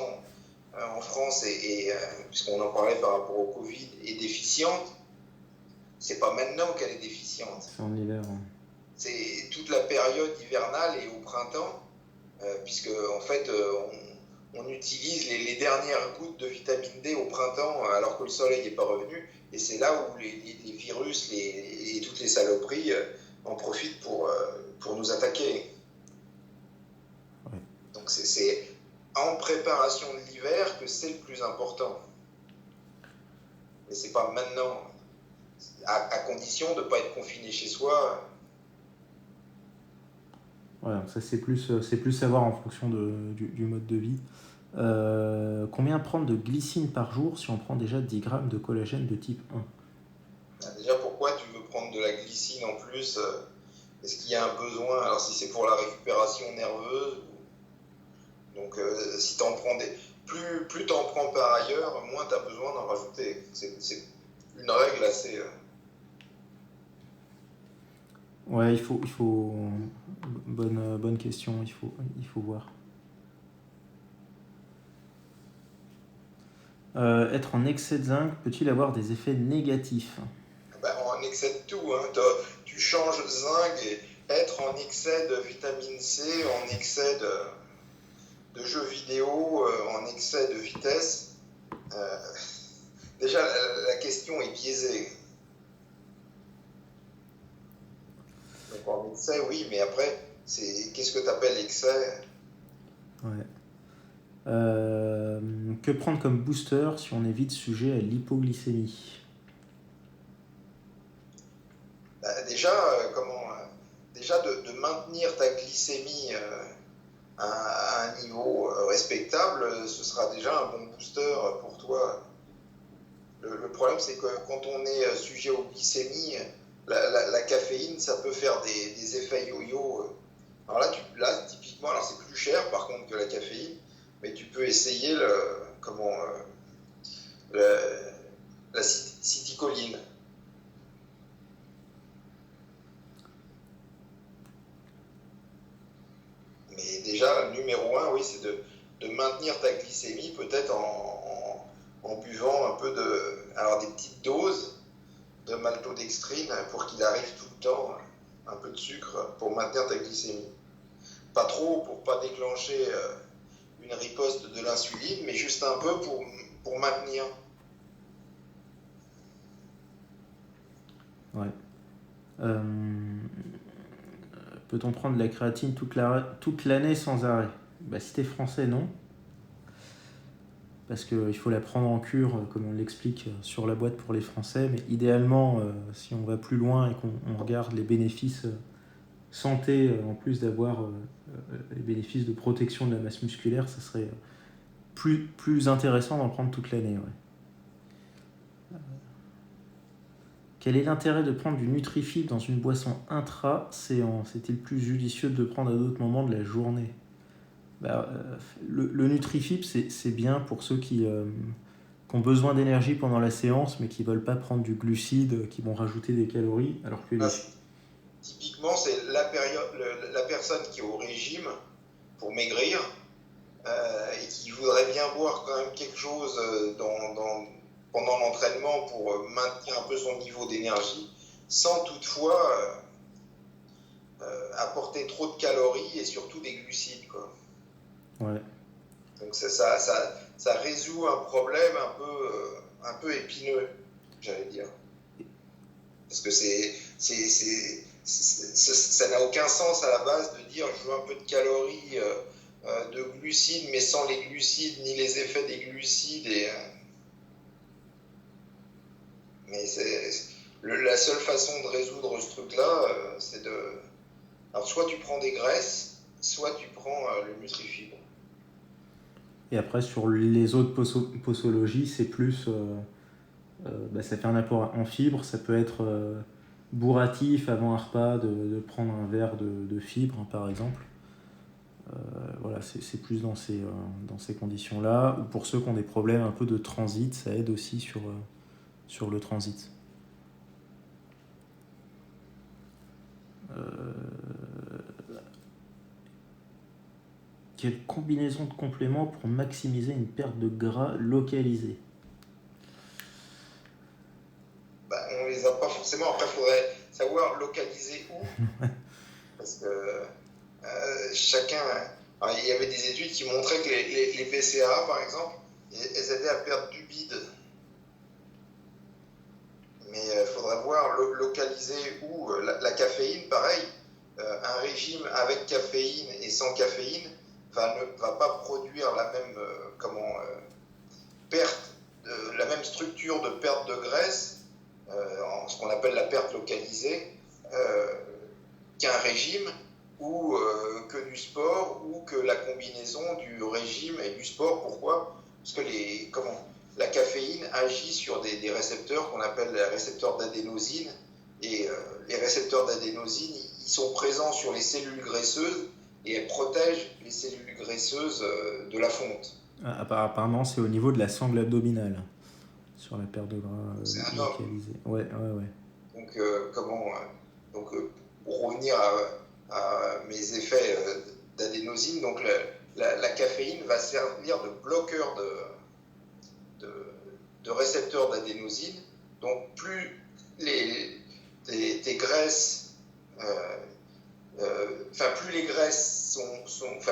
en France, puisqu'on en parlait par rapport au Covid, est déficiente. C'est pas maintenant qu'elle est déficiente. C'est en hiver. Hein. C'est toute la période hivernale et au printemps, puisque en fait on utilise les dernières gouttes de vitamine D au printemps alors que le soleil n'est pas revenu, et c'est là où les virus et toutes les saloperies en profitent pour nous attaquer. Ouais. Donc c'est en préparation de l'hiver que c'est le plus important. Mais c'est pas maintenant, à condition de ne pas être confiné chez soi. Ouais, donc ça c'est plus savoir en fonction du mode de vie. Combien prendre de glycine par jour si on prend déjà 10 grammes de collagène de type 1? Déjà, pourquoi tu veux prendre de la glycine en plus? Est-ce qu'il y a un besoin? Alors, si c'est pour la récupération nerveuse, donc si tu en prends plus tu en prends par ailleurs, moins tu as besoin d'en rajouter. C'est une règle assez. Ouais, il faut bonne question, il faut voir. Être en excès de zinc peut-il avoir des effets négatifs? Ben, en excès de tout, hein. Tu changes zinc et être en excès de vitamine C, en excès de jeux vidéo, en excès de vitesse. Euh, déjà, la question est biaisée. Donc en excès, oui, mais après, qu'est-ce que tu appelles excès? Ouais. Que prendre comme booster si on est vite sujet à l'hypoglycémie? Déjà, déjà de maintenir ta glycémie à un niveau respectable, ce sera déjà un bon booster pour toi. Le problème, c'est que quand on est sujet aux glycémies, la caféine, ça peut faire des effets yo-yo. Alors là, typiquement, alors c'est plus cher par contre que la caféine, mais tu peux essayer la citicoline. Mais déjà, le numéro un, oui, c'est de maintenir ta glycémie, peut-être en buvant un peu alors des petites doses de maltodextrine pour qu'il arrive tout le temps un peu de sucre pour maintenir ta glycémie. Pas trop pour pas déclencher une riposte de l'insuline, mais juste un peu pour maintenir. Ouais. Peut-on prendre de la créatine toute l'année sans arrêt? Bah, si t'es français, non. Parce qu'il faut la prendre en cure, comme on l'explique sur la boîte pour les Français. Mais idéalement, si on va plus loin et qu'on regarde les bénéfices santé, en plus d'avoir les bénéfices de protection de la masse musculaire, ça serait plus intéressant d'en prendre toute l'année. Ouais. Quel est l'intérêt de prendre du Nutrifib dans une boisson intra-séance? Est-il plus judicieux de le prendre à d'autres moments de la journée? Le Nutrifib, c'est bien pour ceux qui ont besoin d'énergie pendant la séance, mais qui ne veulent pas prendre du glucide, qui vont rajouter des calories, alors que typiquement, c'est la personne qui est au régime pour maigrir et qui voudrait bien boire quand même quelque chose pendant l'entraînement pour maintenir un peu son niveau d'énergie, sans toutefois apporter trop de calories et surtout des glucides, quoi. Ouais. Donc ça résout un problème un peu épineux, j'allais dire. Parce que ça n'a aucun sens à la base de dire je veux un peu de calories, de glucides, mais sans les glucides ni les effets des glucides. Mais la seule façon de résoudre ce truc-là, c'est de. Alors soit tu prends des graisses, soit tu prends le Nutrifib. Et après, sur les autres posologies, c'est plus. Ça fait un apport en fibres, ça peut être bourratif avant un repas de prendre un verre de fibres, par exemple. Voilà, c'est plus dans ces conditions-là. Ou pour ceux qui ont des problèmes un peu de transit, ça aide aussi sur le transit. Quelle combinaison de compléments pour maximiser une perte de gras localisée? On ne les a pas forcément. Après, il faudrait savoir localiser où. Parce que chacun. Alors, il y avait des études qui montraient que les BCAA, par exemple, elles aidaient à perdre du bide. Mais il faudrait voir localiser où. La caféine, pareil. Un régime avec caféine et sans caféine ne va pas produire la même perte, la même structure de perte de graisse, ce qu'on appelle la perte localisée, qu'un régime ou que du sport, ou que la combinaison du régime et du sport. Pourquoi? Parce que la caféine agit sur des récepteurs qu'on appelle les récepteurs d'adénosine, et les récepteurs d'adénosine, ils sont présents sur les cellules graisseuses, et elles protègent les cellules graisseuses de la fonte. Apparemment, c'est au niveau de la sangle abdominale, sur la perte de gras C'est un homme. localisée. Ouais, ouais, ouais. Donc, pour revenir à mes effets d'adénosine, donc la caféine va servir de bloqueur de récepteurs d'adénosine. Donc, plus tes graisses, plus les graisses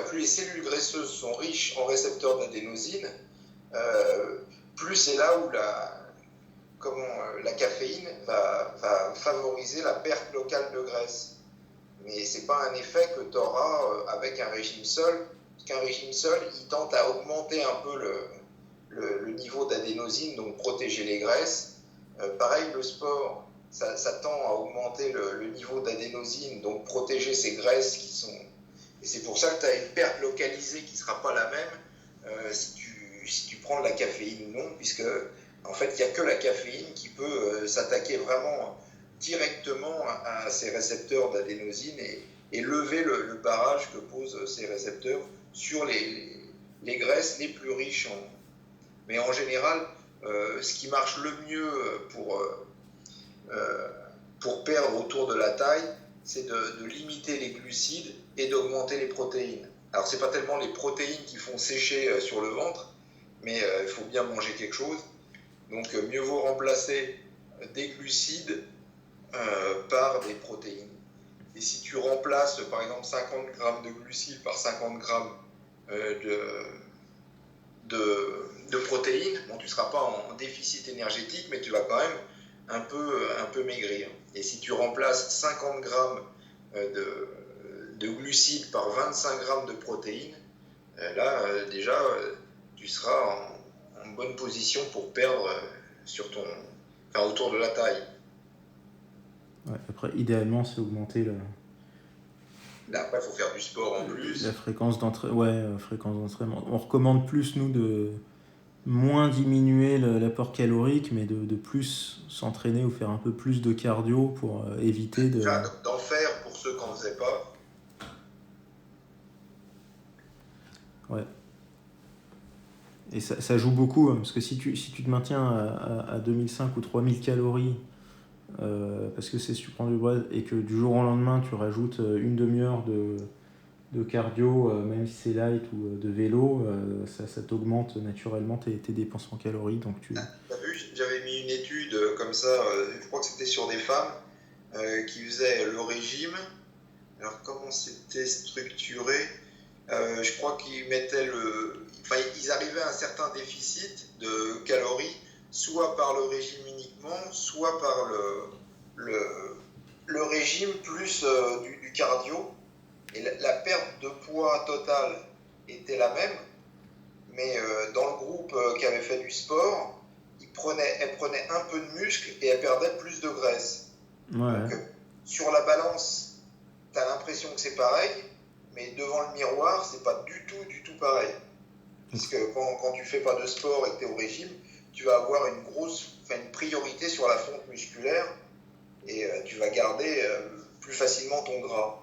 plus les cellules graisseuses sont riches en récepteurs d'adénosine, plus c'est là où la caféine va favoriser la perte locale de graisse. Mais ce n'est pas un effet que tu auras avec un régime seul, parce qu'un régime seul, il tente à augmenter un peu le niveau d'adénosine, donc protéger les graisses. Pareil, le sport, ça tend à augmenter le niveau d'adénosine, donc protéger ces graisses qui sont... Et c'est pour ça que tu as une perte localisée qui ne sera pas la même si tu prends de la caféine ou non, puisque en fait, il n'y a que la caféine qui peut s'attaquer vraiment directement à ces récepteurs d'adénosine et lever le barrage que posent ces récepteurs sur les graisses les plus riches en... Mais en général, ce qui marche le mieux pour perdre autour de la taille, c'est de limiter les glucides et d'augmenter les protéines. Alors, ce n'est pas tellement les protéines qui font sécher sur le ventre, mais il faut bien manger quelque chose. Donc, mieux vaut remplacer des glucides par des protéines. Et si tu remplaces, par exemple, 50 grammes de glucides par 50 grammes de protéines, bon, tu ne seras pas en déficit énergétique, mais tu vas quand même un peu maigrir. Et si tu remplaces 50 grammes de glucides par 25 grammes de protéines, là, déjà, tu seras en bonne position pour perdre autour de la taille. Ouais, après, idéalement, c'est augmenter Là, après, il faut faire du sport en plus. la fréquence d'entraînement. Ouais, fréquence d'entraînement. On recommande plus, nous, de moins diminuer l'apport calorique, mais de plus s'entraîner ou faire un peu plus de cardio pour éviter de... Déjà, d'en faire pour ceux qui n'en faisaient pas. Ouais. Et ça joue beaucoup, hein, parce que si tu te maintiens à 2005 ou 3000 calories, parce que si tu prends du bois et que du jour au lendemain tu rajoutes une demi-heure de cardio, même si c'est light ou de vélo, ça t'augmente naturellement tes dépenses en calories. Donc T'as vu, j'avais mis une étude comme ça, je crois que c'était sur des femmes qui faisaient le régime. Alors comment c'était structuré? Je crois qu'ils mettaient ils arrivaient à un certain déficit de calories, soit par le régime uniquement, soit par le régime plus du cardio. Et la perte de poids totale était la même, mais dans le groupe qui avait fait du sport, elle prenait un peu de muscle et elle perdait plus de graisse. ouais. Donc sur la balance, tu as l'impression que c'est pareil, mais devant le miroir, c'est pas du tout pareil. Puisque quand tu fais pas de sport et que tu es au régime, tu vas avoir une priorité sur la fonte musculaire et tu vas garder plus facilement ton gras.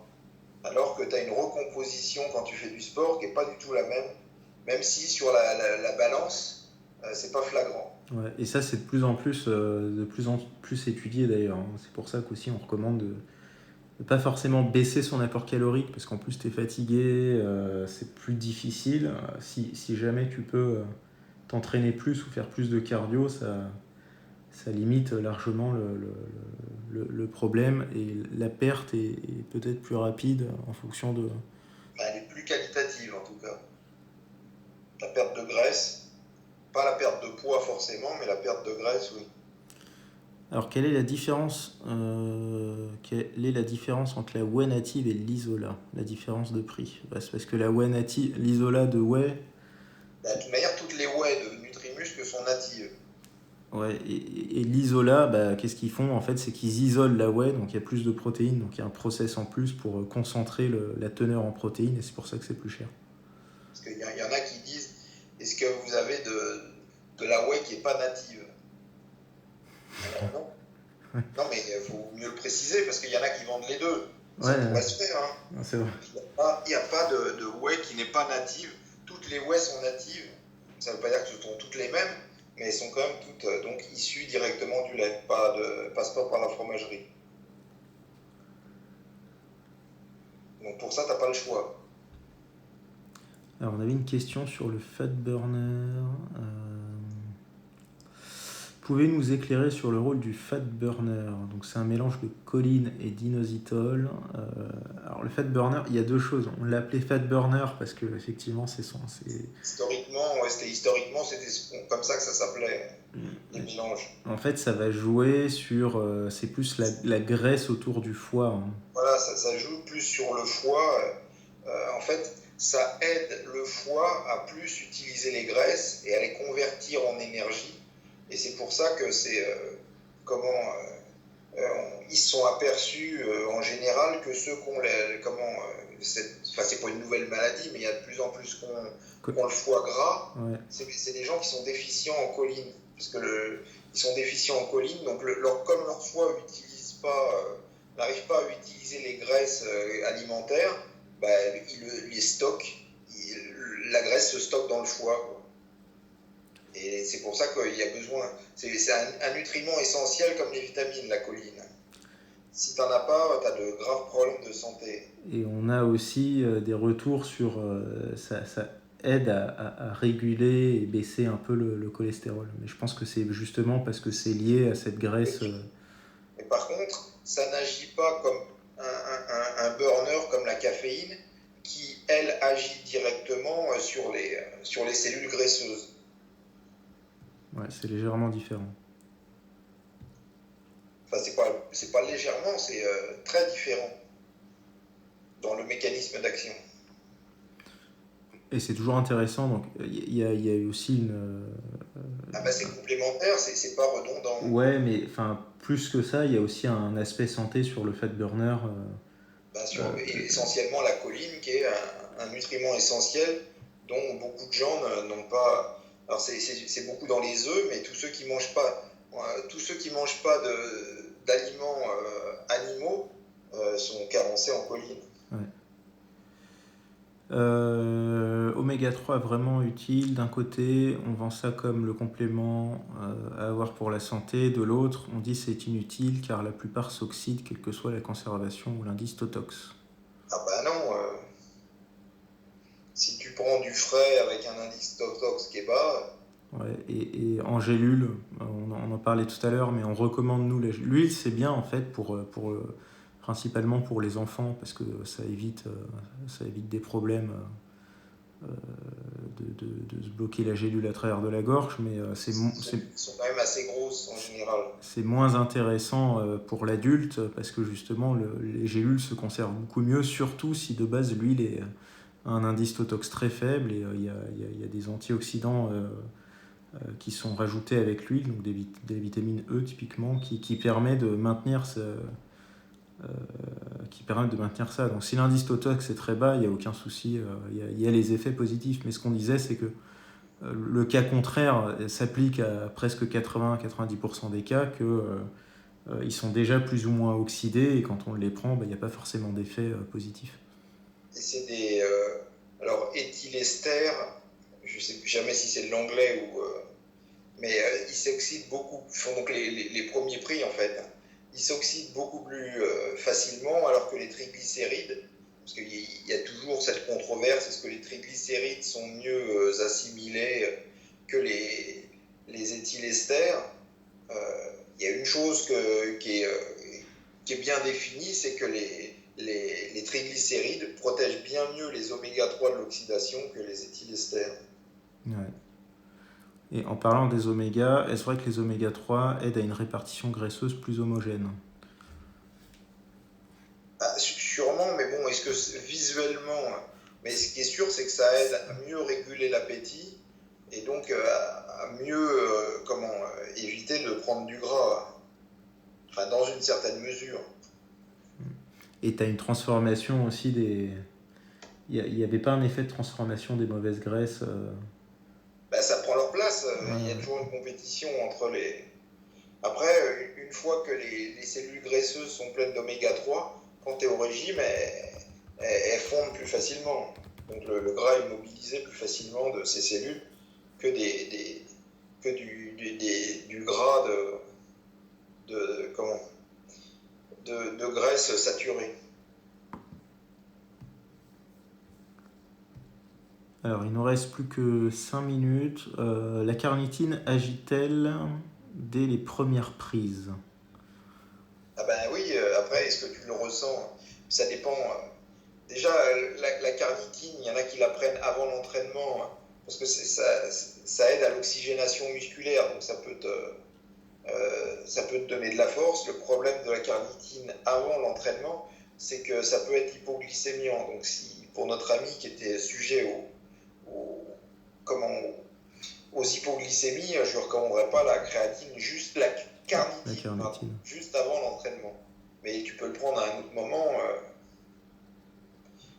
Alors que tu as une recomposition quand tu fais du sport qui n'est pas du tout la même si sur la balance, c'est pas flagrant. Ouais. Et ça, c'est de plus en plus étudié d'ailleurs. C'est pour ça qu'aussi on recommande de ne pas forcément baisser son apport calorique, parce qu'en plus tu es fatigué, c'est plus difficile. Si jamais tu peux t'entraîner plus ou faire plus de cardio, ça limite largement le problème, et la perte est peut-être plus rapide en fonction de... Elle est plus qualitative en tout cas. La perte de graisse, pas la perte de poids forcément, mais la perte de graisse, oui. Alors quelle est la différence entre la whey native et l'isola, la différence de prix? C'est parce que la whey native, l'isola de whey... De toute manière, toutes les whey de Nutrimuscle sont natives. Ouais, et l'isolat, bah, qu'est-ce qu'ils font? En fait, c'est qu'ils isolent la whey, donc il y a plus de protéines, donc il y a un process en plus pour concentrer la teneur en protéines, et c'est pour ça que c'est plus cher. Parce qu'il y en a qui disent, est-ce que vous avez de la whey qui n'est pas native? Alors non. Non, mais il faut mieux le préciser parce qu'il y en a qui vendent les deux. Ça Ouais, pourrait se faire, hein. c'est vrai. Il n'y a pas de whey qui n'est pas native. Toutes les whey sont natives. Ça ne veut pas dire que ce sont toutes les mêmes, mais elles sont quand même toutes donc issues directement du lait, passe pas par la fromagerie. Donc pour ça, tu n'as pas le choix. Alors, on avait une question sur le fat burner. Pouvez-vous nous éclairer sur le rôle du fat burner? Donc, c'est un mélange de choline et d'inositol. Alors, le fat burner, il y a deux choses. On l'a appelé fat burner parce que effectivement, Historiquement, c'était comme ça que ça s'appelait, les mélanges. En fait, ça va jouer sur. C'est plus la graisse autour du foie, hein. Voilà, ça joue plus sur le foie. En fait, ça aide le foie à plus utiliser les graisses et à les convertir en énergie. Et c'est pour ça que c'est comment ils se sont aperçus en général que ceux qui ont c'est pas une nouvelle maladie, mais il y a de plus en plus qui ont le foie gras. Ouais. C'est des gens qui sont déficients en choline, parce que ils sont déficients en choline, donc comme leur foie n'arrive pas à utiliser les graisses alimentaires, bah, ils les stockent. La graisse se stocke dans le foie, quoi. Et c'est pour ça qu'il y a besoin. C'est un nutriment essentiel comme les vitamines, la choline. Si t'en as pas, t'as de graves problèmes de santé. Et on a aussi des retours sur. Ça aide à réguler et baisser un peu le cholestérol. Mais je pense que c'est justement parce que c'est lié à cette graisse. Mais par contre, ça n'agit pas comme un burner comme la caféine qui, elle, agit directement sur les cellules graisseuses. Ouais, c'est légèrement différent. Enfin, c'est pas légèrement, c'est très différent dans le mécanisme d'action. Et c'est toujours intéressant. Donc, il y a eu aussi une. Ah bah c'est complémentaire, c'est pas redondant. Ouais, mais enfin, plus que ça, il y a aussi un aspect santé sur le fat burner. Bah, et essentiellement la choline, qui est un nutriment essentiel dont beaucoup de gens n'ont pas. Alors c'est beaucoup dans les œufs, mais tous ceux qui mangent pas d'aliments animaux sont carencés en choline. Ouais. Oméga 3 vraiment utile. D'un côté, on vend ça comme le complément à avoir pour la santé. De l'autre, on dit c'est inutile car la plupart s'oxydent, quelle que soit la conservation ou l'indice Totox. Ah bah non, si tu prends du frais avec un indice tox qui est bas. Ouais, et en gélule, on en parlait tout à l'heure, mais on recommande nous l'huile, c'est bien en fait principalement pour les enfants parce que ça évite des problèmes de se bloquer la gélule à travers de la gorge, mais Elles sont quand même assez grosses en général. c'est moins intéressant pour l'adulte parce que justement les gélules se conservent beaucoup mieux, surtout si de base l'huile est un indice Totox très faible et il y a des antioxydants qui sont rajoutés avec l'huile, donc des vitamines E typiquement, qui permet de maintenir ça. Donc si l'indice Totox est très bas, il n'y a aucun souci, il y a les effets positifs. Mais ce qu'on disait, c'est que le cas contraire s'applique à presque 80-90% des cas qu'ils sont déjà plus ou moins oxydés et quand on les prend, il n'y a pas forcément d'effet positif. Et c'est alors, éthylester, je ne sais jamais si c'est de l'anglais mais ils s'oxydent beaucoup. Ils font donc les premiers prix en fait. Ils s'oxydent beaucoup plus facilement alors que les triglycérides, parce qu'il y a toujours cette controverse, est-ce que les triglycérides sont mieux assimilés que les éthylesters? Il y a une chose qui est bien définie, c'est que les triglycérides protègent bien mieux les oméga 3 de l'oxydation que les éthylesters. Ouais. Et en parlant des oméga, est-ce vrai que les oméga 3 aident à une répartition graisseuse plus homogène? Sûrement, mais bon, visuellement, mais ce qui est sûr, c'est que ça aide à mieux réguler l'appétit et donc à mieux éviter de prendre du gras, enfin, dans une certaine mesure. Et tu as une transformation aussi des... Il n'y avait pas un effet de transformation des mauvaises graisses Ben, ça prend leur place, il y a ouais. toujours une compétition entre les... Après, une fois que les cellules graisseuses sont pleines d'oméga 3, quand tu es au régime, elles fondent plus facilement. Donc le gras est mobilisé plus facilement de ces cellules que, que du gras de graisse saturée. Alors, il nous reste plus que 5 minutes. La carnitine agit-elle dès les premières prises? Ah ben oui, après, est-ce que tu le ressens? Ça dépend. Déjà, la carnitine, il y en a qui la prennent avant l'entraînement, hein, parce que ça aide à l'oxygénation musculaire, donc ça peut te donner de la force. Le problème de la carnitine avant l'entraînement, c'est que ça peut être hypoglycémiant. Donc si pour notre ami qui était sujet au- comment, aux hypoglycémies, je ne recommanderais pas la créatine, juste la La carnitine, pardon, carnitine. juste avant l'entraînement. Mais tu peux le prendre à un autre moment.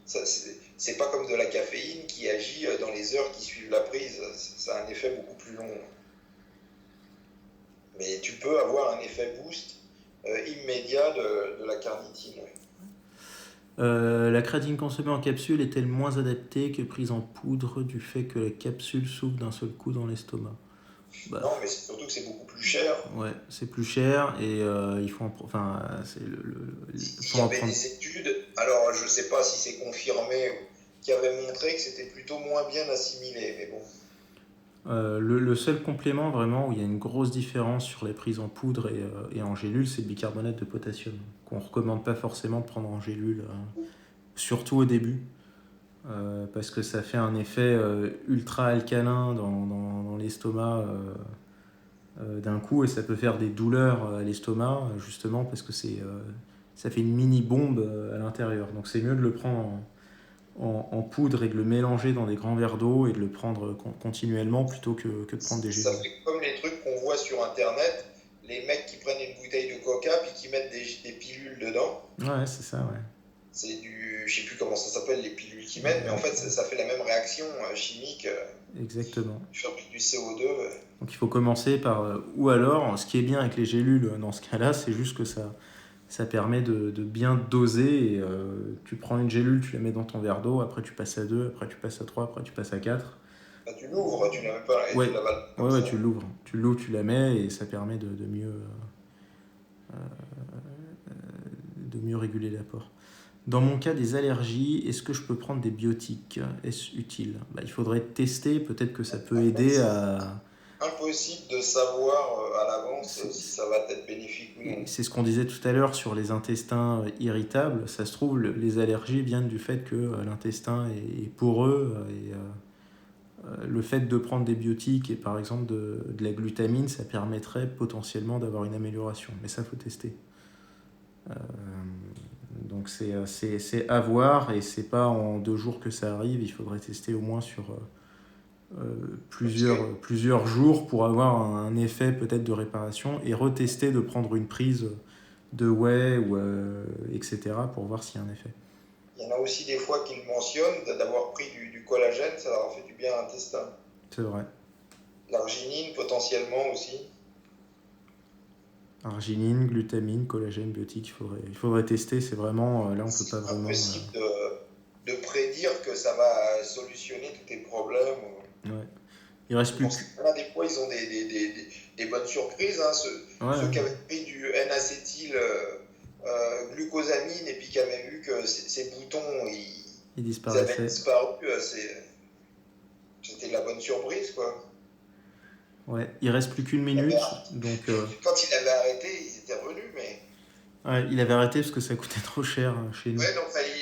C'est pas comme de la caféine qui agit dans les heures qui suivent la prise. Ça a un effet beaucoup plus long. Mais tu peux avoir un effet boost immédiat de la carnitine. Ouais. La créatine consommée en capsule est-elle moins adaptée que prise en poudre du fait que la capsule s'ouvre d'un seul coup dans l'estomac? Bah, Non, mais c'est surtout que c'est beaucoup plus cher. ouais, c'est plus cher et il faut enfin, Il faut y en avait prendre. des études, alors je ne sais pas si c'est confirmé, qui avaient montré que c'était plutôt moins bien assimilé. Mais bon, Le seul complément vraiment où il y a une grosse différence sur les prises en poudre et en gélule, c'est le bicarbonate de potassium, qu'on ne recommande pas forcément de prendre en gélule, surtout au début, parce que ça fait un effet ultra alcalin dans l'estomac d'un coup et ça peut faire des douleurs à l'estomac, justement parce que ça fait une mini bombe à l'intérieur. Donc c'est mieux de le prendre en poudre et de le mélanger dans des grands verres d'eau et de le prendre continuellement plutôt que de prendre des ça gélules. fait comme les trucs qu'on voit sur Internet, les mecs qui prennent une bouteille de coca puis qui mettent des pilules dedans. Ouais, c'est ça, ouais. C'est je sais plus comment ça s'appelle, les pilules qu'ils mettent, mais en Euh, fait, ça fait la même réaction chimique, exactement. fabrique du CO2. Donc il faut commencer par... ou alors, ce qui est bien avec les gélules dans ce cas-là, c'est juste que ça permet de bien doser. Et, tu prends une gélule, tu la mets dans ton verre d'eau, après tu passes à 2, après tu passes à 3, après tu passes à 4. Bah, tu l'ouvres, tu l'as même pas et Ouais, tu l'avales comme ouais, ça. tu l'ouvres. Tu l'ouvres, tu la mets et ça permet de mieux réguler l'apport. Dans mon cas des allergies, est-ce que je peux prendre des biotiques? Est-ce utile? Il faudrait tester, peut-être que ça peut En fait, aider c'est à... impossible de savoir à l'avance C'est si ça va être bénéfique ou non. c'est ce qu'on disait tout à l'heure sur les intestins irritables. Ça se trouve, les allergies viennent du fait que l'intestin est poreux et le fait de prendre des biotiques et par exemple de la glutamine, ça permettrait potentiellement d'avoir une amélioration. Mais ça, il faut tester. Euh, donc c'est à voir et c'est pas en 2 jours que ça arrive. Il faudrait tester au moins sur Parce que plusieurs jours pour avoir un effet peut-être de réparation et retester de prendre une prise de whey ou etc. pour voir s'il y a un effet. il y en a aussi des fois qui le mentionnent, d'avoir pris du collagène, ça leur fait du bien à l'intestin. C'est vrai. L'arginine potentiellement aussi. Arginine, glutamine, collagène, biotique, il faudrait tester. C'est vraiment là on peut pas C'est vraiment. impossible de prédire que ça va solutionner tous tes problèmes. Ouais. Il reste plus Pour que. certains, des fois, ils ont des bonnes surprises. Hein. Ceux qui Ouais, avaient pris du N-acétyl glucosamine et puis qui avaient vu que ces boutons, il ils avaient disparaissait. disparu, c'était de la bonne surprise, quoi. Ouais, il reste plus qu'une Il avait minute, donc Quand il avait arrêté, ils étaient revenus, mais ouais, il avait arrêté parce que ça coûtait trop cher chez nous. ouais, donc ça, Il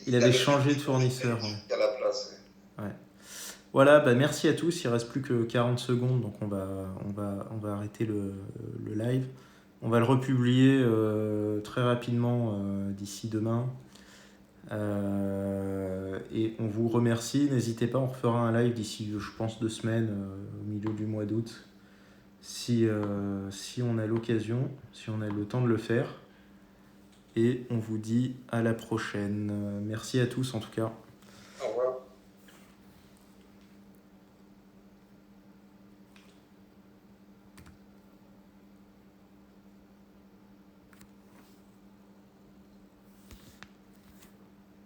il avait avait pris changé de du fournisseur. N-acétyl à la place. Ouais. Voilà, merci à tous. Il reste plus que 40 secondes, donc on va arrêter le live. On va le republier très rapidement d'ici demain. Et on vous remercie. N'hésitez pas, on refera un live d'ici, je pense, 2 semaines, au milieu du mois d'août, si on a l'occasion, si on a le temps de le faire. Et on vous dit à la prochaine. Merci à tous en tout cas.